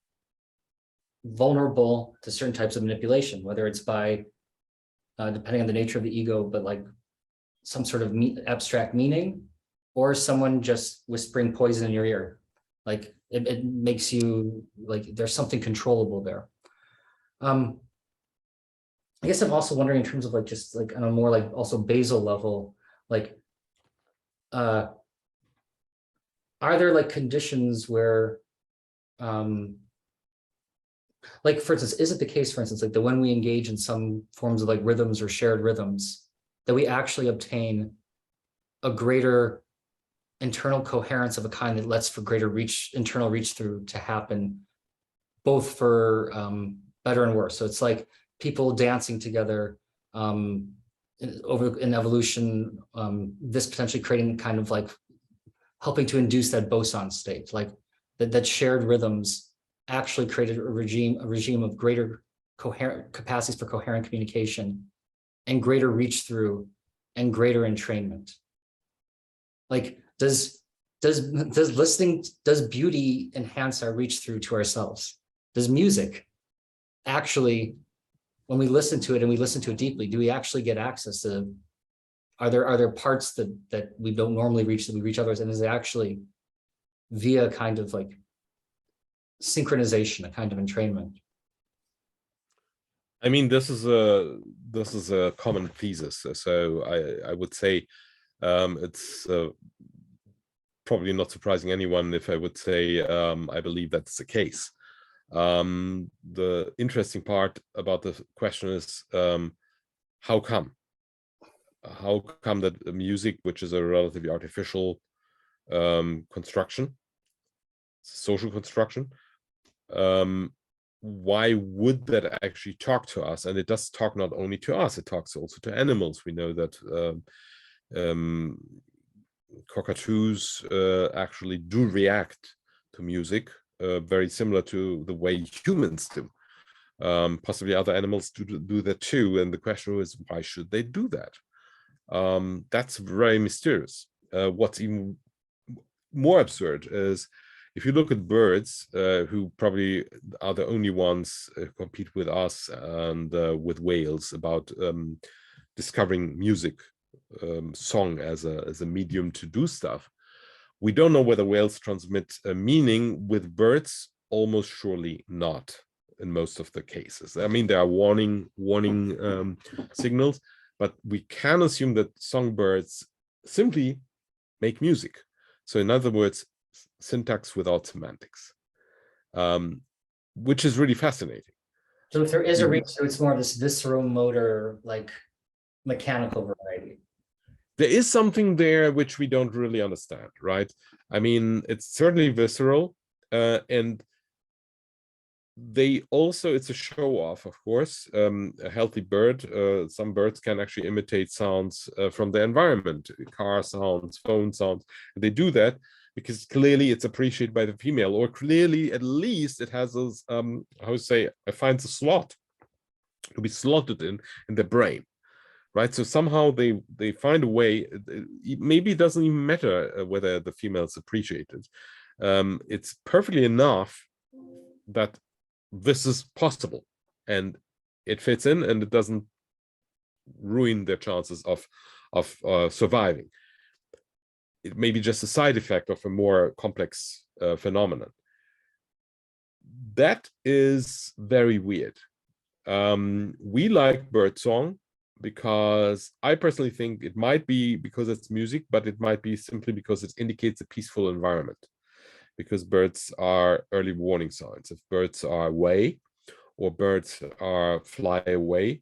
vulnerable to certain types of manipulation, whether it's by, depending on the nature of the ego, but like some sort of abstract meaning, or someone just whispering poison in your ear. Like it makes you, like, there's something controllable there. I guess I'm also wondering in terms of like, just like on a more like also basal level, like, are there like conditions where, like, for instance, is it the case, for instance, like that when we engage in some forms of like rhythms or shared rhythms, that we actually obtain a greater internal coherence of a kind that lets for greater internal reach through to happen, both for better and worse? So it's like people dancing together in evolution, this potentially creating kind of like helping to induce that boson state, like that shared rhythms actually created a regime of greater coherent capacities for coherent communication and greater reach through and greater entrainment. Like, does beauty enhance our reach through to ourselves? Does music actually, when we listen to it and we listen to it deeply, do we actually get access to, are there parts that we don't normally reach that we reach others? And is it actually via kind of like synchronization, a kind of entrainment? I mean, this is a common thesis. So I would say it's probably not surprising anyone if I would say I believe that's the case. The interesting part about the question is how come? How come that music, which is a relatively artificial construction, social construction, why would that actually talk to us? And it does talk not only to us, it talks also to animals. We know that cockatoos actually do react to music, very similar to the way humans do. Possibly other animals do that too. And the question is, why should they do that? That's very mysterious. What's even more absurd is if you look at birds, who probably are the only ones compete with us and with whales about discovering music, song as a medium to do stuff. We don't know whether whales transmit a meaning. With birds, almost surely not in most of the cases. I mean, there are warning signals, but we can assume that songbirds simply make music. So in other words, syntax without semantics, which is really fascinating. So if there is a reason, so it's more of this visceral motor, like mechanical variety. There is something there which we don't really understand, right? I mean, it's certainly visceral, and they also, it's a show off, of course. A healthy bird, some birds can actually imitate sounds from the environment, car sounds, phone sounds. They do that because clearly it's appreciated by the female, or clearly at least it has those, how to say, it finds a slot to be slotted in the brain. Right, so somehow they find a way. Maybe it doesn't even matter whether the females appreciate it. It's perfectly enough that this is possible, and it fits in, and it doesn't ruin their chances of surviving. It may be just a side effect of a more complex phenomenon. That is very weird. We like birdsong, because I personally think it might be because it's music, but it might be simply because it indicates a peaceful environment. Because birds are early warning signs. If birds are away, or birds are fly away,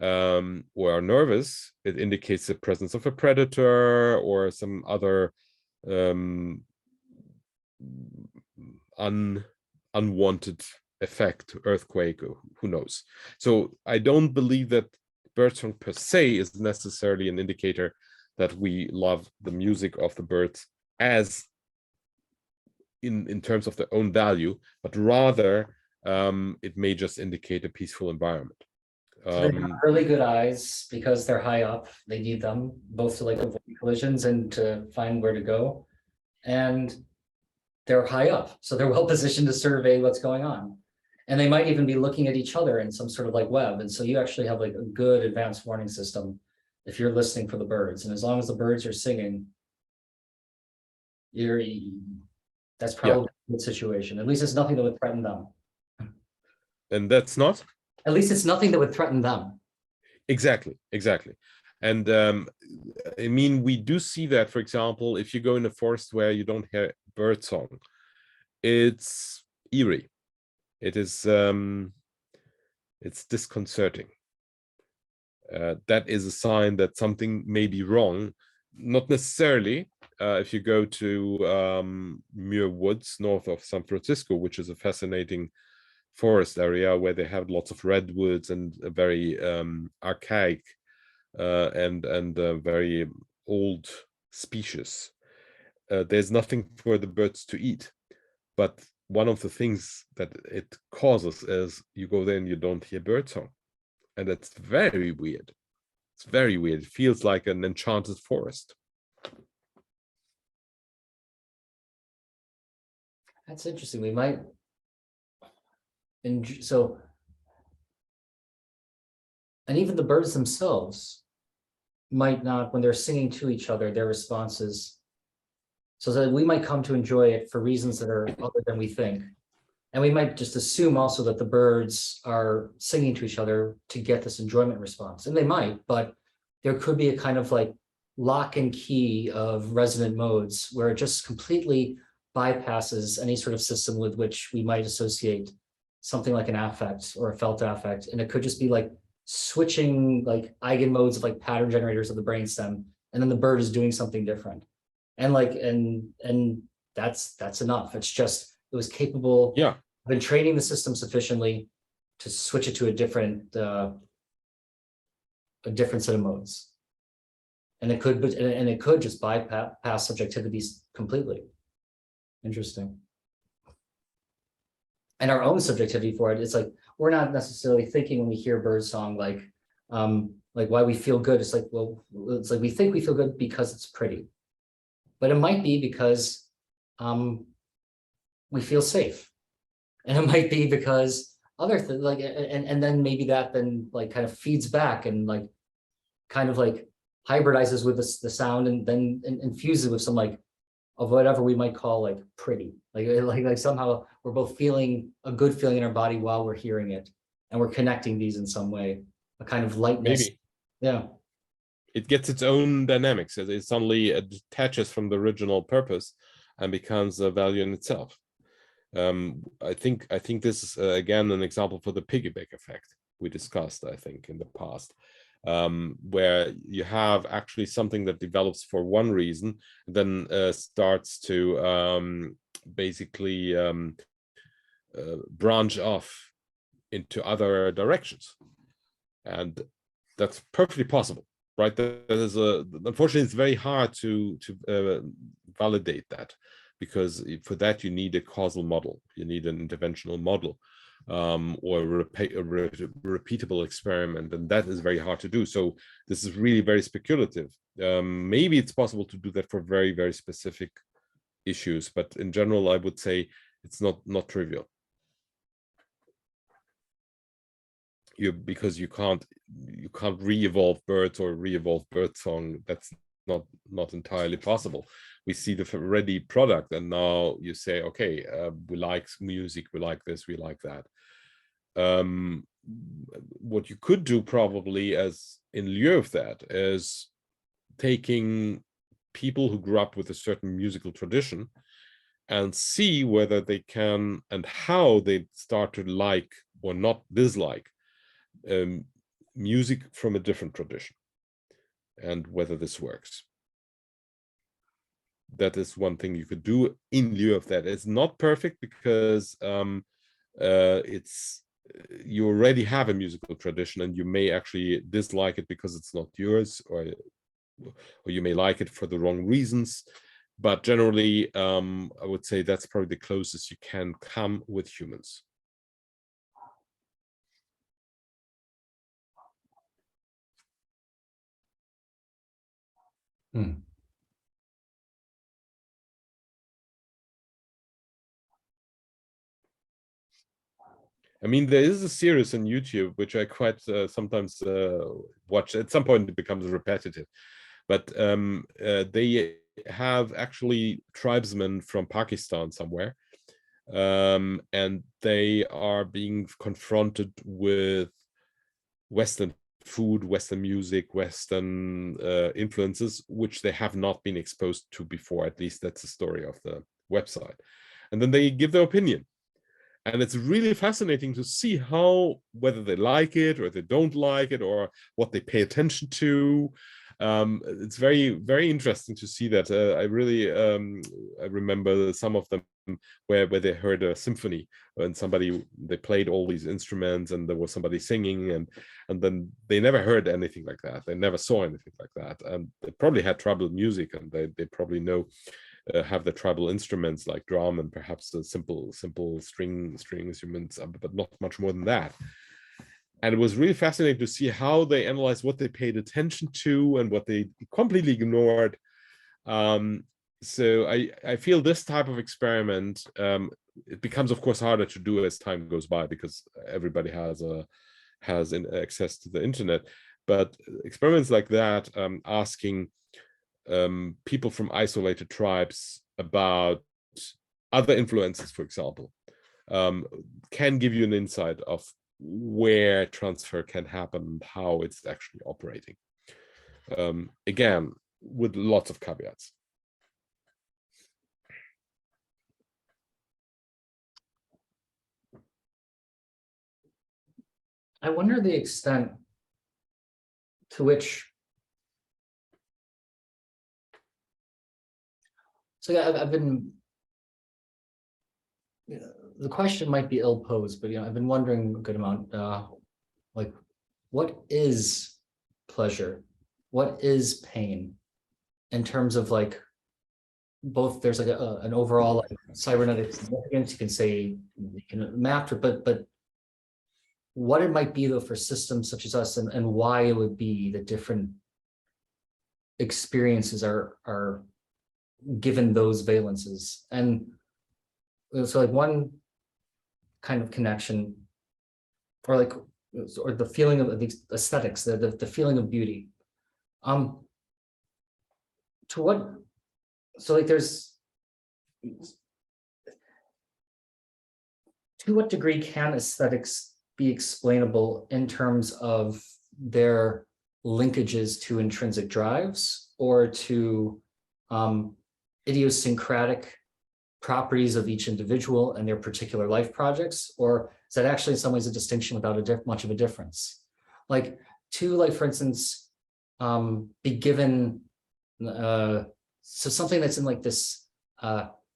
or are nervous, it indicates the presence of a predator or some other unwanted effect, earthquake, or who knows. So I don't believe that birdsong per se is necessarily an indicator that we love the music of the birds as in terms of their own value, but rather it may just indicate a peaceful environment. So they have really good eyes because they're high up. They need them both to like avoid collisions and to find where to go. And they're high up, so they're well positioned to survey what's going on. And they might even be looking at each other in some sort of like web. And so you actually have like a good advanced warning system if you're listening for the birds. And as long as the birds are singing, that's probably a good situation. At least it's nothing that would threaten them. And that's not? At least it's nothing that would threaten them. Exactly. And I mean, we do see that, for example, if you go in a forest where you don't hear birdsong, it's eerie. It is it's disconcerting. That is a sign that something may be wrong. Not necessarily if you go to Muir Woods north of San Francisco, which is a fascinating forest area where they have lots of redwoods and a very archaic and very old species. There's nothing for the birds to eat, but one of the things that it causes is you go there and you don't hear birdsong. And that's very weird. It's very weird. It feels like an enchanted forest. That's interesting. We might, and so, and even the birds themselves might not, when they're singing to each other, their responses, so that we might come to enjoy it for reasons that are other than we think. And we might just assume also that the birds are singing to each other to get this enjoyment response. And they might, but there could be a kind of like lock and key of resonant modes where it just completely bypasses any sort of system with which we might associate something like an affect or a felt affect. And it could just be like switching like eigenmodes of like pattern generators of the brainstem, and then the bird is doing something different. And like, and that's enough. It's just, it was capable been training the system sufficiently to switch it to a different set of modes. And it could just bypass subjectivities completely. Interesting. And our own subjectivity for it, it's like we're not necessarily thinking when we hear birdsong like why we feel good. It's like, well, it's like we think we feel good because it's pretty, but it might be because we feel safe, and it might be because other things like and then maybe that then like kind of feeds back and like kind of like hybridizes with the sound and then infuses with some like of whatever we might call like pretty, like somehow we're both feeling a good feeling in our body while we're hearing it, and we're connecting these in some way, a kind of lightness. Maybe. Yeah. It gets its own dynamics. It suddenly detaches from the original purpose and becomes a value in itself. I think this is again an example for the piggyback effect we discussed, I think, in the past, where you have actually something that develops for one reason, then starts to basically branch off into other directions, and that's perfectly possible, right? That is unfortunately it's very hard to validate that, because for that you need a causal model, you need an interventional model, or a repeatable experiment, and that is very hard to do. So this is really very speculative. Maybe it's possible to do that for very, very specific issues, but in general I would say it's not trivial. Because you can't re-evolve birds or re-evolve birdsong. That's not entirely possible. We see the ready product, and now you say, okay, we like music, we like this, we like that. What you could do probably as in lieu of that is taking people who grew up with a certain musical tradition and see whether they can and how they start to like or not dislike music from a different tradition, and whether this works. That is one thing you could do in lieu of that. It's not perfect because it's you already have a musical tradition, and you may actually dislike it because it's not yours, or you may like it for the wrong reasons. But generally, I would say that's probably the closest you can come with humans. I mean, there is a series on YouTube which I quite sometimes watch. At some point, it becomes repetitive, but they have actually tribesmen from Pakistan somewhere, and they are being confronted with Western food, Western music, Western influences, which they have not been exposed to before. At least that's the story of the website. And then they give their opinion. And it's really fascinating to see how, whether they like it or they don't like it, or what they pay attention to. It's very, very interesting to see that. I really, I remember some of them where they heard a symphony, and they played all these instruments, and there was somebody singing, and then they never heard anything like that. They never saw anything like that. And they probably had tribal music, and they probably know, have the tribal instruments like drum and perhaps the simple string instruments, but not much more than that. And it was really fascinating to see how they analyzed what they paid attention to and what they completely ignored. So I feel this type of experiment, it becomes, of course, harder to do as time goes by, because everybody has access to the internet. But experiments like that, asking people from isolated tribes about other influences, for example, can give you an insight of where transfer can happen and how it's actually operating. Again, with lots of caveats. I wonder the extent to which, so yeah, I've been the question might be ill posed, but I've been wondering a good amount, like, what is pleasure? What is pain? In terms of like both, there's like an overall like cybernetic significance, you can say, you can map it, but what it might be though for systems such as us, and why it would be that different experiences are given those valences. And so like one kind of connection, or like, or the feeling of the aesthetics, the feeling of beauty. To what, so like there's, to what degree can aesthetics be explainable in terms of their linkages to intrinsic drives or to idiosyncratic properties of each individual and their particular life projects? Or is that actually in some ways a distinction without much of a difference? Like to, like, for instance, be given so something that's in like this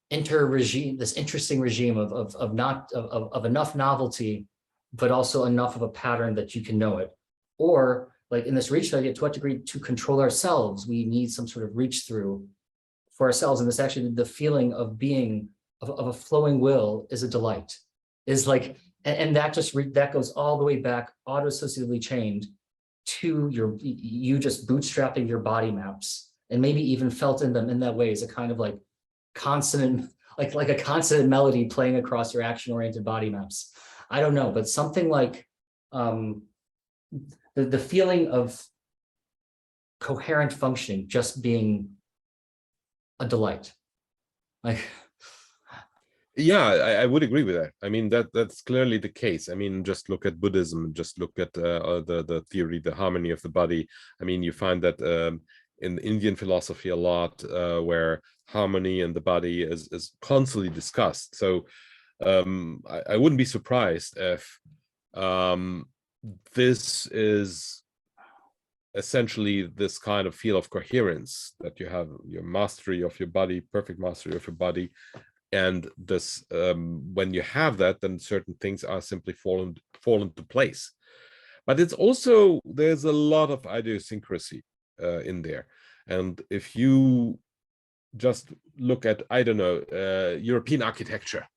inter-regime, this interesting regime of enough novelty, but also enough of a pattern that you can know it. Or like in this reach idea, to what degree to control ourselves, we need some sort of reach through for ourselves. And this actually, the feeling of being, of a flowing will is a delight, is like, and that just, that goes all the way back, auto-associatively chained to you just bootstrapping your body maps, and maybe even felt in them in that way as a kind of like consonant, like a consonant melody playing across your action-oriented body maps. I don't know, but something like the feeling of coherent functioning just being a delight. Like, yeah, I would agree with that. I mean, that's clearly the case. I mean, just look at Buddhism, just look at the theory, the harmony of the body. I mean, you find that in Indian philosophy a lot, where harmony in the body is constantly discussed. So I wouldn't be surprised if this is essentially this kind of feel of coherence, that you have your mastery of your body, perfect mastery of your body. And this, when you have that, then certain things are simply fall into place. But it's also, there's a lot of idiosyncrasy in there. And if you just look at, I don't know, European architecture,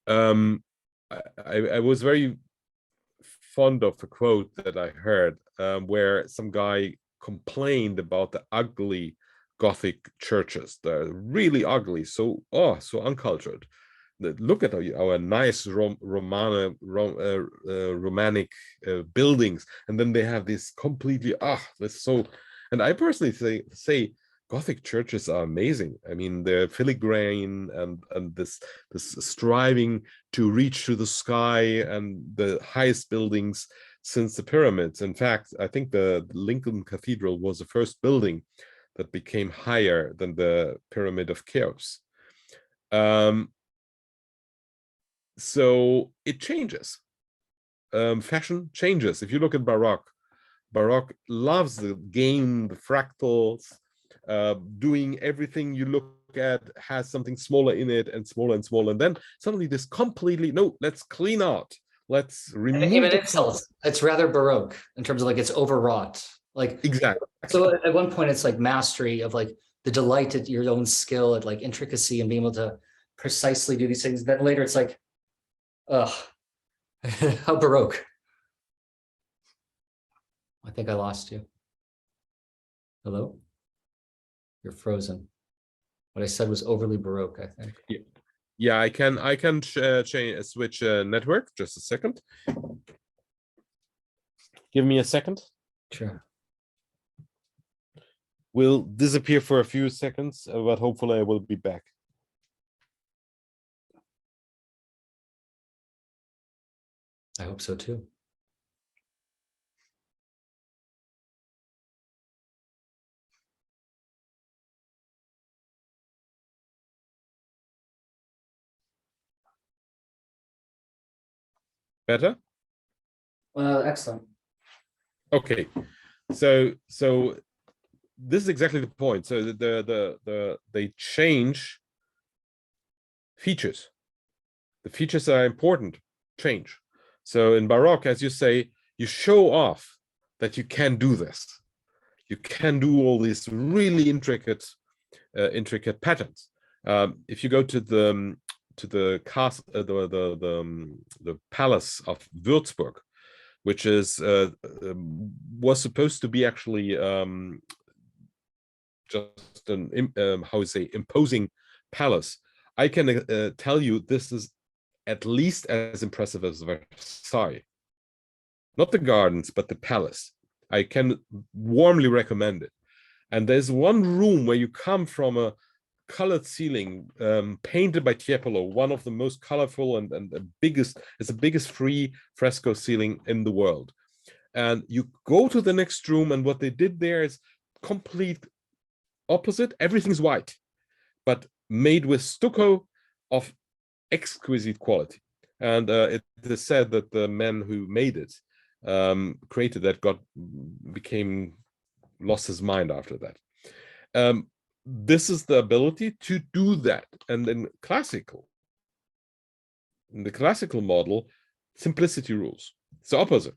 I was very fond of a quote that I heard, where some guy complained about the ugly Gothic churches. They're really ugly, so uncultured. Look at our nice Romanic buildings, and then they have this completely that's so. And I personally say Gothic churches are amazing. I mean, they're filigrane and this striving to reach to the sky, and the highest buildings since the pyramids. In fact, I think the Lincoln Cathedral was the first building that became higher than the Pyramid of Cheops. So it changes. Fashion changes. If you look at Baroque loves the game, the fractals, doing everything you look at has something smaller in it, and smaller and smaller. And then suddenly this completely, no, let's clean out. Let's remove it's rather Baroque in terms of like it's overwrought. Like, exactly. So at one point it's like mastery of like the delight at your own skill at like intricacy and being able to precisely do these things. Then later it's like, ugh, how Baroque. I think I lost you. Hello? You're frozen. What I said was overly Baroque, I think. Yeah, I can change, switch network. Just a second. Give me a second. Sure. Will disappear for a few seconds, but hopefully I will be back. I hope so too. Better? Excellent. Okay. So this is exactly the point. So they change features. the features that are important change. So in Baroque, as you say, you show off that you can do this. You can do all these really intricate patterns. If you go to the castle, the palace of Würzburg, which is was supposed to be actually just an how to say imposing palace. I can tell you this is at least as impressive as Versailles. Not the gardens, but the palace. I can warmly recommend it. And there's one room where you come from a colored ceiling painted by Tiepolo, one of the most colorful and the biggest, it's the biggest free fresco ceiling in the world. And you go to the next room, and what they did there is complete opposite. Everything's white, but made with stucco of exquisite quality. And it is said that the men who made it, created that, lost his mind after that. This is the ability to do that. And in the classical model, simplicity rules. It's the opposite.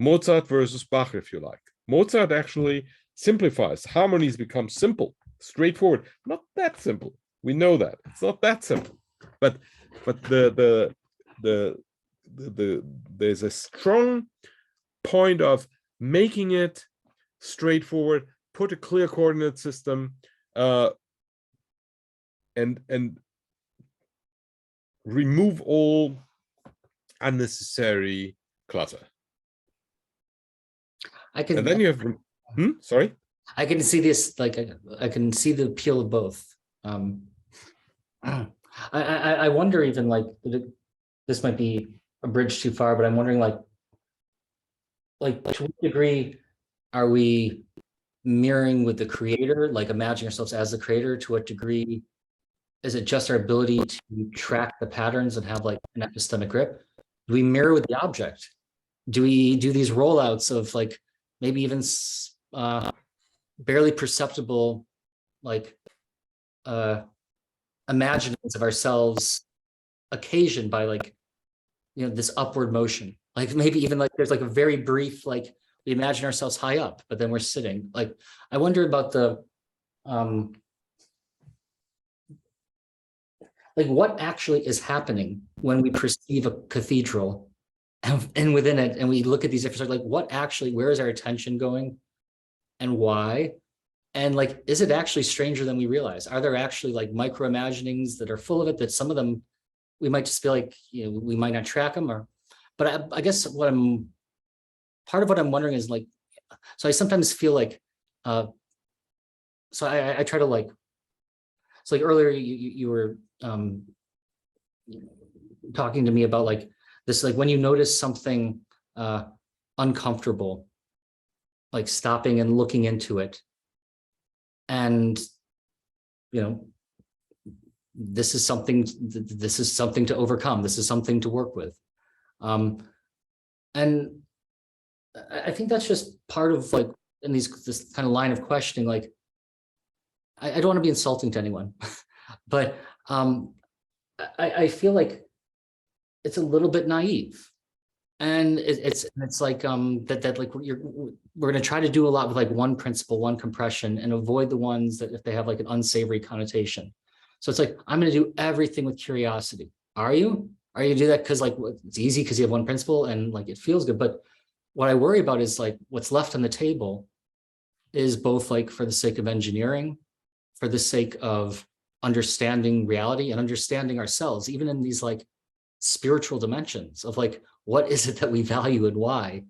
Mozart versus Bach, if you like. Mozart actually simplifies. Harmonies become simple, straightforward. Not that simple. We know that. It's not that simple. But there's a strong point of making it straightforward, put a clear coordinate system, and remove all unnecessary clutter. And then you have, sorry? I can see this, like, I can see the appeal of both. I wonder even, like, this might be a bridge too far, but I'm wondering, like to what degree are we mirroring with the creator, like imagining ourselves as the creator? To what degree is it just our ability to track the patterns and have like an epistemic grip? Do we mirror with the object? Do we do these rollouts of like maybe even barely perceptible, like imaginings of ourselves occasioned by, like, you know, this upward motion? Like maybe even like there's like a very brief, like we imagine ourselves high up, but then we're sitting. Like I wonder about the like what actually is happening when we perceive a cathedral and within it, and we look at these different, like what actually, where is our attention going and why? And like, is it actually stranger than we realize? Are there actually like micro imaginings that are full of it, that some of them we might just feel like, you know, we might not track them? Or, but I guess part of what I'm wondering is like, so I sometimes feel like, so I try to like, so like earlier you were talking to me about like this, like when you notice something uncomfortable, like stopping and looking into it. And, you know, this is something to overcome. This is something to work with. And I think that's just part of like in this kind of line of questioning, like, I don't want to be insulting to anyone, but I feel like it's a little bit naive. And it's like that like we're going to try to do a lot with like one principle, one compression, and avoid the ones that if they have like an unsavory connotation. So it's like, I'm going to do everything with curiosity. Are you do that because like it's easy because you have one principle and like it feels good? But what I worry about is like what's left on the table is both like for the sake of engineering, for the sake of understanding reality and understanding ourselves, even in these like spiritual dimensions of like, what is it that we value and why?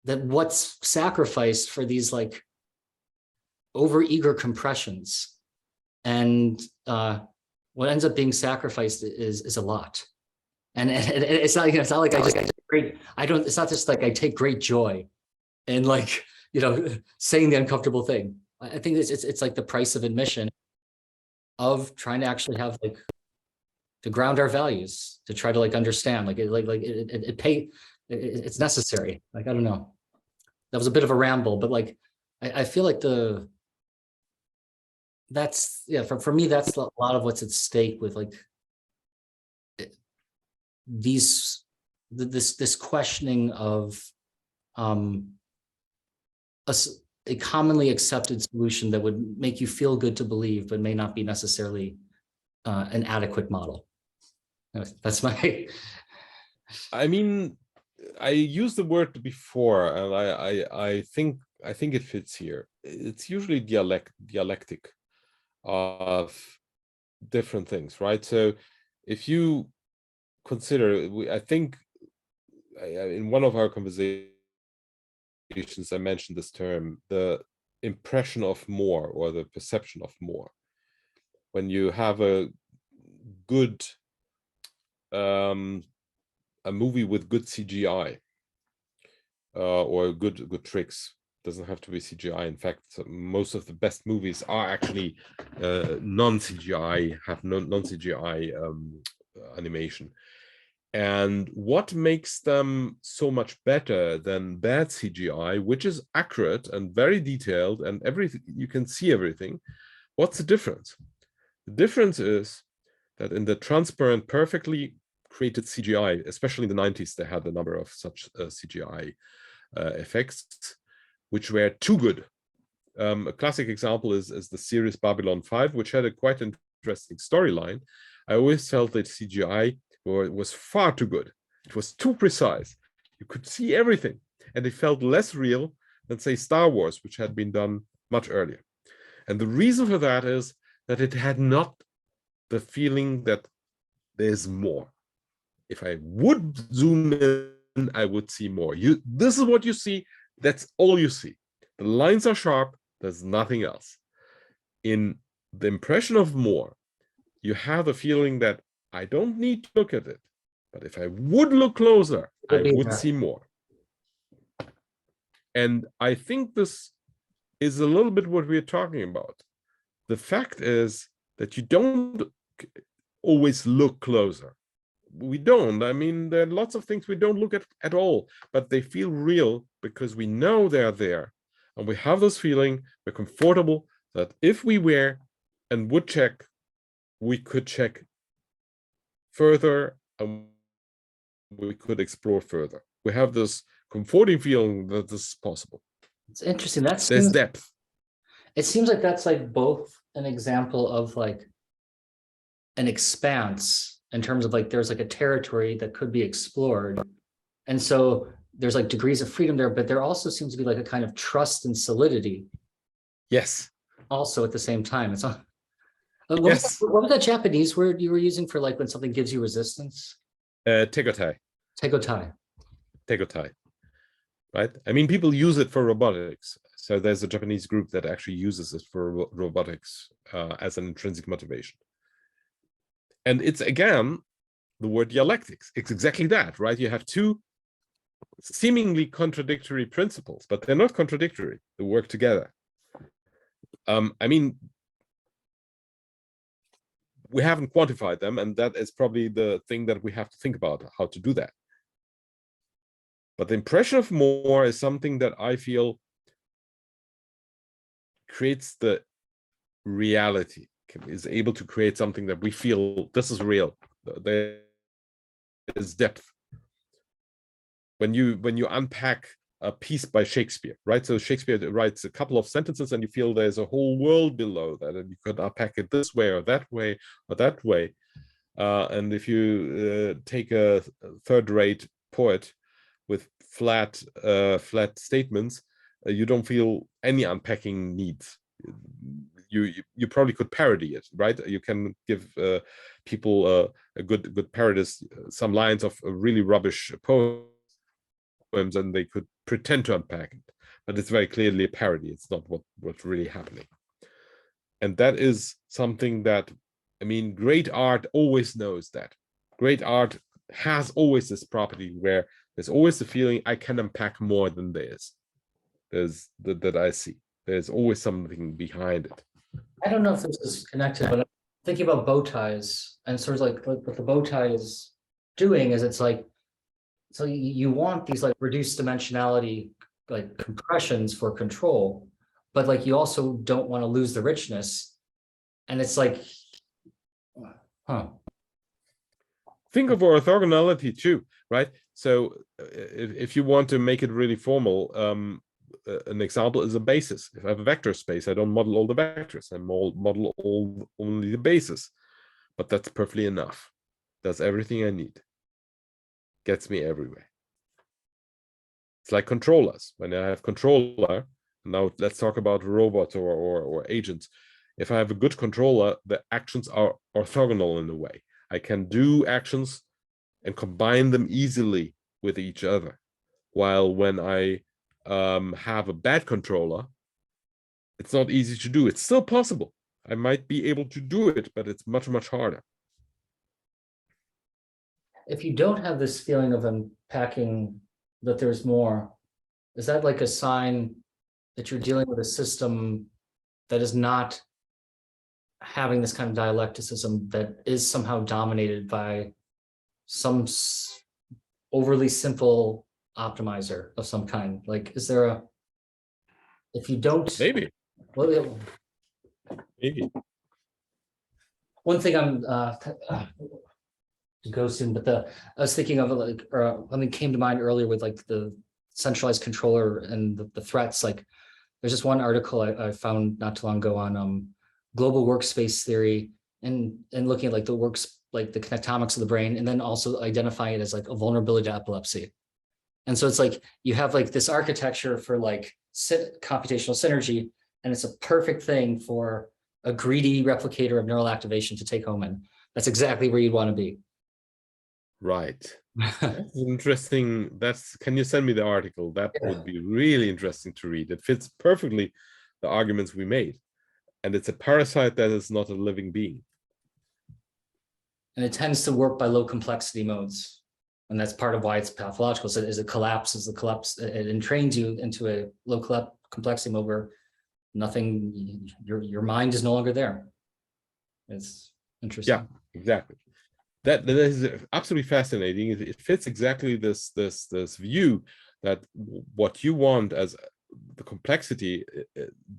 That what's sacrificed for these like over-eager compressions, and what ends up being sacrificed is a lot. And it's not, you know, it's not like I just it's not just like I take great joy in like, you know, saying the uncomfortable thing. I think it's like the price of admission of trying to actually have like to ground our values, to try to like understand, like it's necessary. Like, I don't know, that was a bit of a ramble, but like I feel like that's, yeah, for me, that's a lot of what's at stake with like this questioning of a commonly accepted solution that would make you feel good to believe, but may not be necessarily an adequate model. That's my. I mean, I used the word before, and I think it fits here. It's usually dialectic of different things, right? So if you consider, I think in one of our conversations I mentioned this term, the impression of more, or the perception of more. When you have a good a movie with good CGI or good tricks, doesn't have to be CGI. In fact, most of the best movies are actually non-CGI, have non-CGI animation. And what makes them so much better than bad CGI, which is accurate and very detailed and everything, you can see everything? What's the difference? The difference is that in the transparent, perfectly created CGI, especially in the 90s, they had a number of such CGI effects, which were too good. A classic example is the series Babylon 5, which had a quite interesting storyline. I always felt that CGI was far too good. It was too precise. You could see everything, and it felt less real than, say, Star Wars, which had been done much earlier. And the reason for that is that it had not the feeling that there's more. If I would zoom in, I would see more. This is what you see. That's all you see. The lines are sharp. There's nothing else. In the impression of more, you have the feeling that I don't need to look at it, but if I would look closer, I would see more. And I think this is a little bit what we're talking about. The fact is that you don't always look closer. We don't. I mean, there are lots of things we don't look at all, but they feel real because we know they're there. And we have this feeling, we're comfortable that if we were and would check, we could check further and we could explore further. We have this comforting feeling that this is possible. It's interesting. There's depth. It seems like that's like both an example of like an expanse in terms of like there's like a territory that could be explored. And so there's like degrees of freedom there, but there also seems to be like a kind of trust and solidity. Yes. Also at the same time. It's not. What was that Japanese word you were using for like when something gives you resistance? Tegotai. Tegotai. Tegotai. Right? I mean, people use it for robotics. So there's a Japanese group that actually uses it for robotics as an intrinsic motivation. And it's, again, the word dialectics. It's exactly that, right? You have two seemingly contradictory principles, but they're not contradictory. They work together. I mean, we haven't quantified them, and that is probably the thing that we have to think about, how to do that. But the impression of more is something that I feel creates the reality, is able to create something that we feel this is real. There is depth. When you unpack a piece by Shakespeare, right? So Shakespeare writes a couple of sentences and you feel there's a whole world below that, and you could unpack it this way or that way or that way. And if you take a third-rate poet with flat statements, you don't feel any unpacking needs. You probably could parody it, right? You can give people a good parodies, some lines of really rubbish poems, and they could pretend to unpack it, but it's very clearly a parody. It's not what's really happening. And that is something that, I mean, great art always knows that. Great art has always this property where there's always the feeling I can unpack more than that I see. There's always something behind it. I don't know if this is connected, but I'm thinking about bow ties and sort of like what the bow tie is doing is it's like, so you want these like reduced dimensionality, like compressions for control, but like you also don't want to lose the richness. And it's like, huh. Think of orthogonality too, right? So if you want to make it really formal, an example is a basis. If I have a vector space, I don't model all the vectors. I model only the bases, but that's perfectly enough. Does everything I need. Gets me everywhere. It's like controllers. When I have controller, now let's talk about robots or agents. If I have a good controller, the actions are orthogonal in a way. I can do actions and combine them easily with each other. While when I have a bad controller, it's not easy to do. It's still possible. I might be able to do it, but it's much, much harder. If you don't have this feeling of unpacking that there's more, is that like a sign that you're dealing with a system that is not having this kind of dialecticism, that is somehow dominated by some overly simple optimizer of some kind? Like, is there a, if you don't, Maybe. well, Maybe. one thing I'm to go soon, but I was thinking of like, or something came to mind earlier with like the centralized controller and the threats. Like, there's just one article I found not too long ago on global workspace theory and looking at like the like the connectomics of the brain, and then also identifying it as like a vulnerability to epilepsy. And so it's like you have like this architecture for like computational synergy, and it's a perfect thing for a greedy replicator of neural activation to take home in. That's exactly where you'd want to be. Right. That's interesting. Can you send me the article? That would be really interesting to read. It fits perfectly the arguments we made. And it's a parasite that is not a living being. And it tends to work by low complexity modes. And that's part of why it's pathological. So as it collapses, it entrains you into a low complexity mode where nothing, your mind is no longer there. It's interesting. Yeah, exactly. That is absolutely fascinating. It fits exactly this view that what you want as the complexity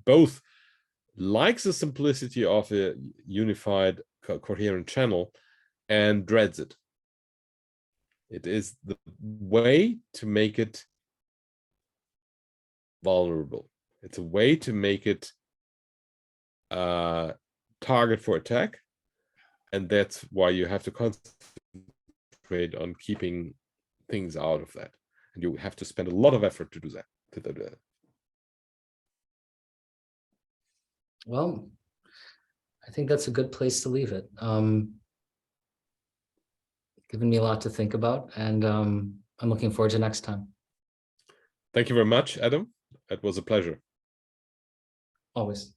both likes the simplicity of a unified coherent channel and dreads it. It is the way to make it vulnerable. It's a way to make it target for attack. And that's why you have to concentrate on keeping things out of that. And you have to spend a lot of effort to do that. Well, I think that's a good place to leave it. Given me a lot to think about, and I'm looking forward to next time. Thank you very much, Adam. It was a pleasure. Always.